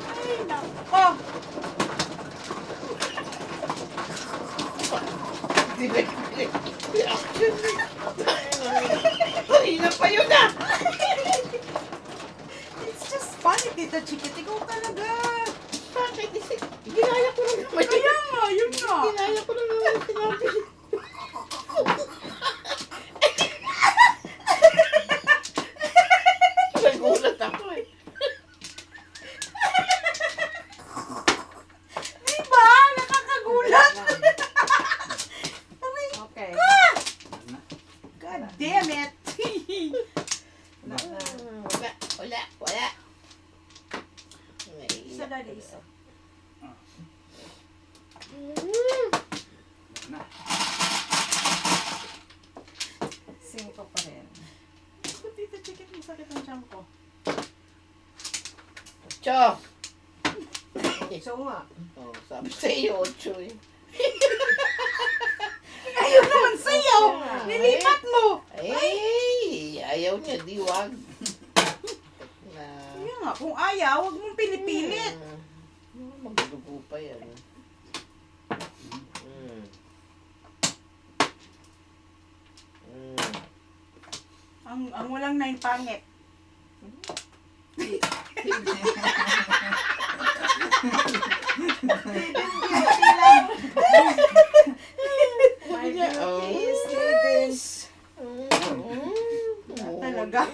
Ay, nako. Kanina pa yun ah! It's just funny, Tita Chikit. Ikaw talaga. Bakit? Ginaya ko lang naman. Kaya nga, yun nga. Ginaya ko lang naman sinabi. Nagulat ako eh. Diba? Nakakagulat. Okay. God damn it. Wala. masakit ang tiyan ko. Ocho. So nga. Oh, sabi sa iyo, ocho eh. Ayaw naman sa'yo! Nilipat mo! Ay, ayaw niya, di wag. Na, Kaya nga, kung ayaw, huwag mong pinipilit. magdugo pa yan. Mm. Mm. Ang walang 9 pangit. My niya, beauty is hidden. Talaga.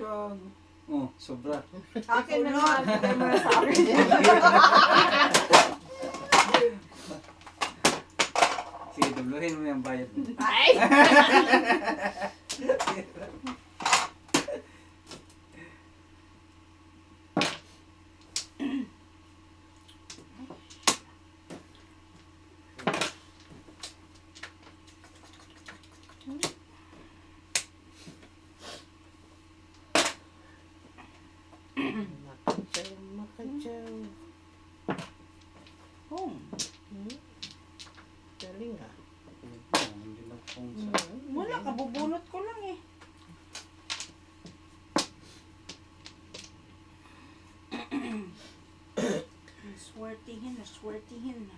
Gag. Oh, sobra. Akin na naman. Bigay mo na sa akin. Sige, dubluhin mo yung bayad mo. Ay! Makadyaw. Oh, Galing ah. Hindi lang kung sa... wala, kabubunot ko lang eh. Naswertihin.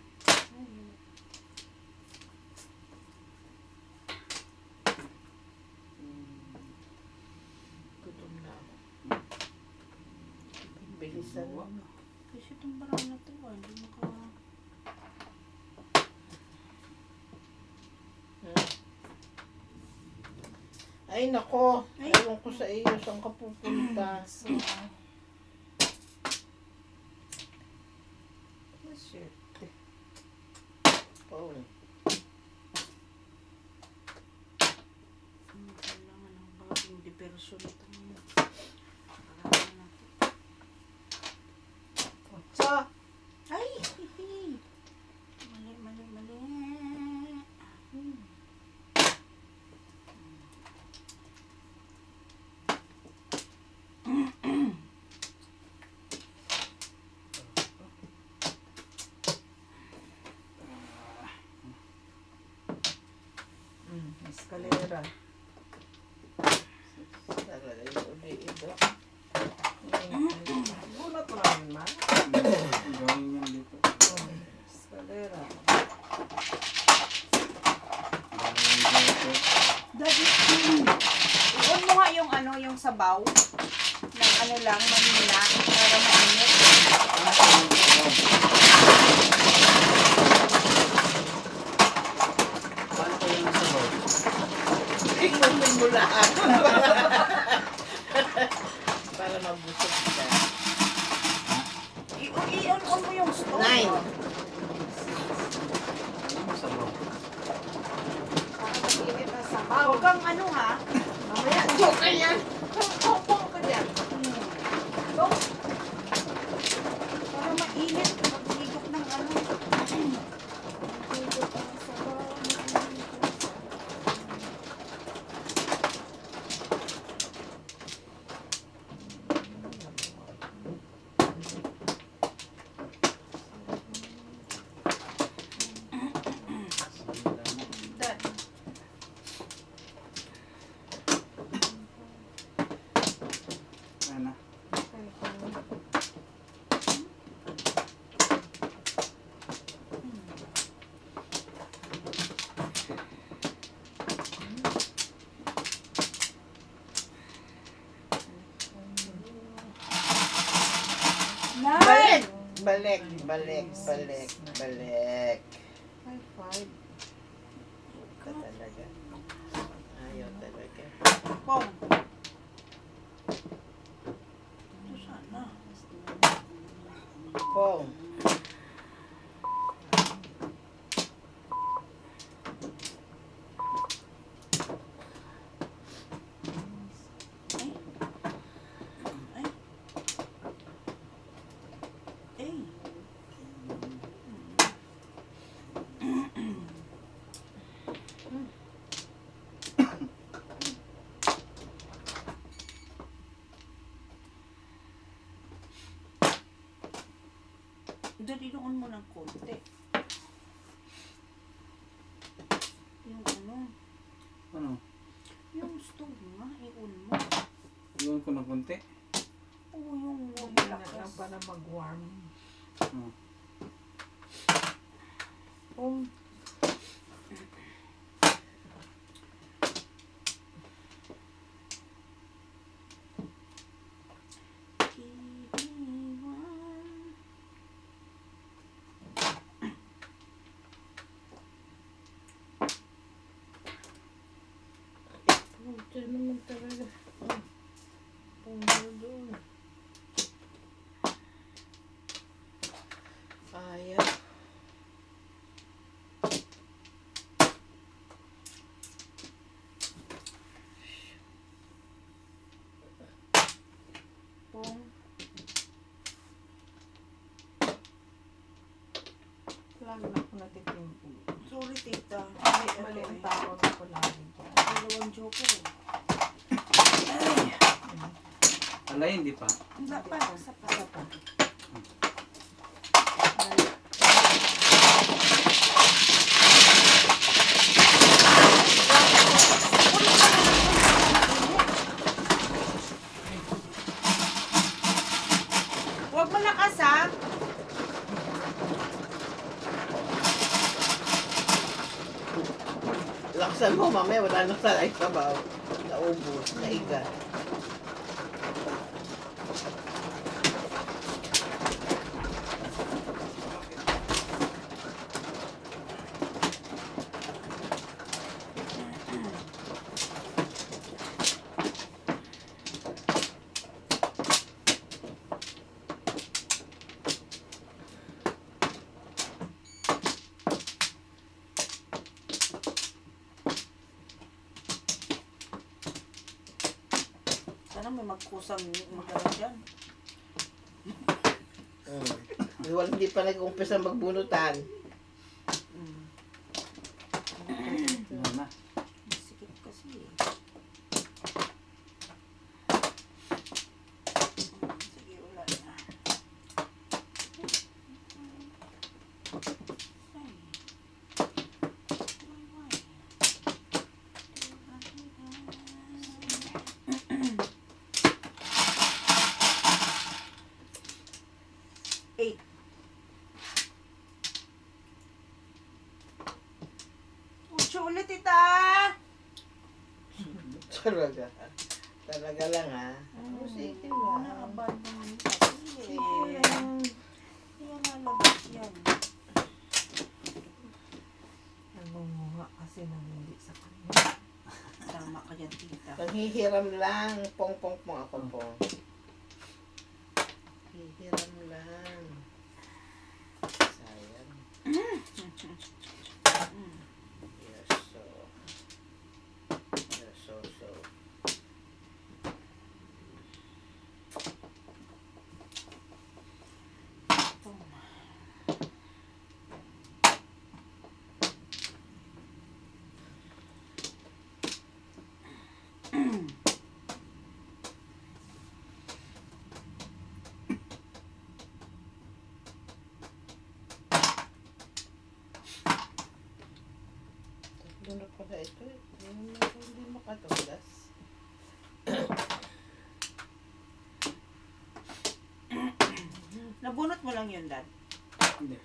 Gutom na ako. Bilisan mo. Kasi itong barang na ito, hindi mo ka... Ay nako, Ay. ewan ko sa iyo, saan ka pupunta? Shit. Oh. Kailangan ng bagong diversyon ito. Kailangan natin. So, Ay! Hihi! Mali. eskalera. Talaga yung uli-iba. Bunot mo naman ma. Gawin yan dito. Eskalera. Daddy, ion mo nga yung yung sabaw. Ng lang, manila. Para mainit. Paano ko yung sabaw? Ikunin mo lahat. Para mabusog ka. I-on mo yung stove. 9. Ano sabaw? Para mag-init na sabaw. Huwag kang ha. Mamaya, Joke ka yan. pong ka dyan. Go. Para mainit. Maghigop ng Dad. Ano? Nine. Balik. High five. Ka talaga. Ayaw talaga. Pong. Daliloon mo ng konti. Yung ano, Ano? yung stove nga, i-on mo. Iwan ko ng konti. Oo, yung Hindi na lang lakas. para mag-warm. Oh. Iiwan. Ito naman talaga. Puno doon. Ayaw. Pong. Lalo na ako natitimpo. Sorry, tita. Mali ang tawag ako lagi dyan. Dalawang joker eh. Alay, hindi pa. Hindi pa, isa pa. Isa pa. Huwag malakas ha. Laksan mo mamaya, wala na sa life sabaw. Naubos, naiga. Sana may magkusang magano dyan. Hindi pa nag-umpisa magbunutan. Ano na? Sikip kasi eh. Sige, wala na. Ay. Why? 8. Ucho ulit, tita! Talaga. Talaga lang ha. Sige lang. Naabandon mo kasi Sige eh. lang. Kaya nalabas yan. Nangunguha kasi nang hindi sa kanya. Tama ka dyan, tita. Panghihiram lang. Pong-pong mo ako po. Hihiram lang. Sayang. Yes, so. Yes, so. Doon na pala ito. Hindi makatulas. Nabunot mo lang yun, Dad. Hindi.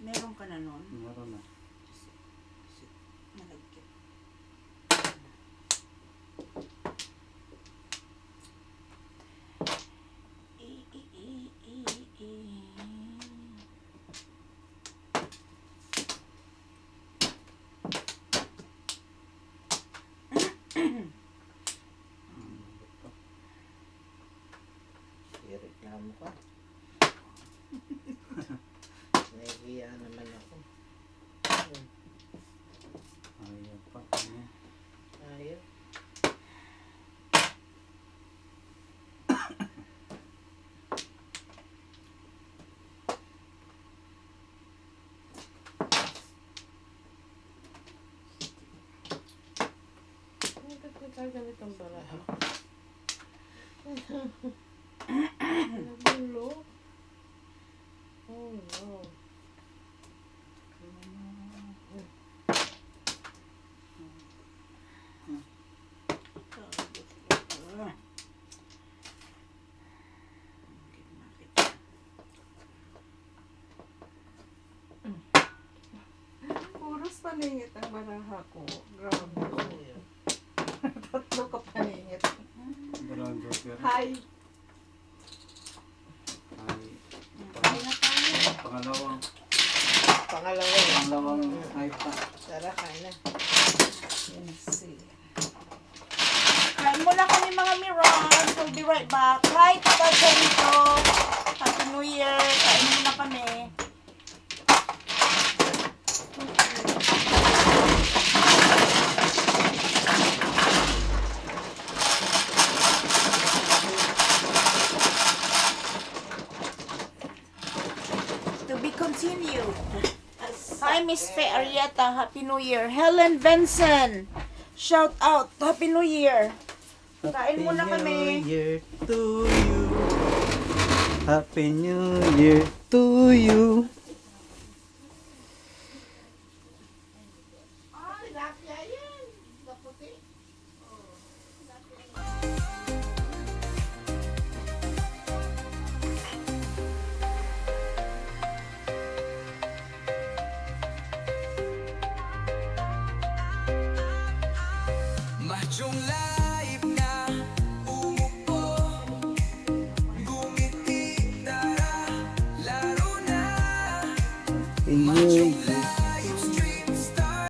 Meron ka na nun. Meron na. Malagkit. Reklamo ka. Nahihiya naman ako. Ayaw pa. Ano? Ayaw. Bakit nagkaganitong baraha? Nagulo. Oh no. Puros paningit ang baraha ko. Grabe. Tatlo ka paningit. Dalawang joker. Hi. Ay, Kain na tayo. pangalawang Pangalawa. ay pa. Tara, kain na. Let's see. Kain muna kami mga Mirons. We'll be right back. Hi, Tata Janito. Happy New Year. Kain muna kami. To be continued. Hi, Miss Faye Arieta. Happy New Year. Helen Benson. Shout out. Happy New Year. Kain muna kami. Year to you. Happy New Year to you. Ay, lapya yan. Kaputi.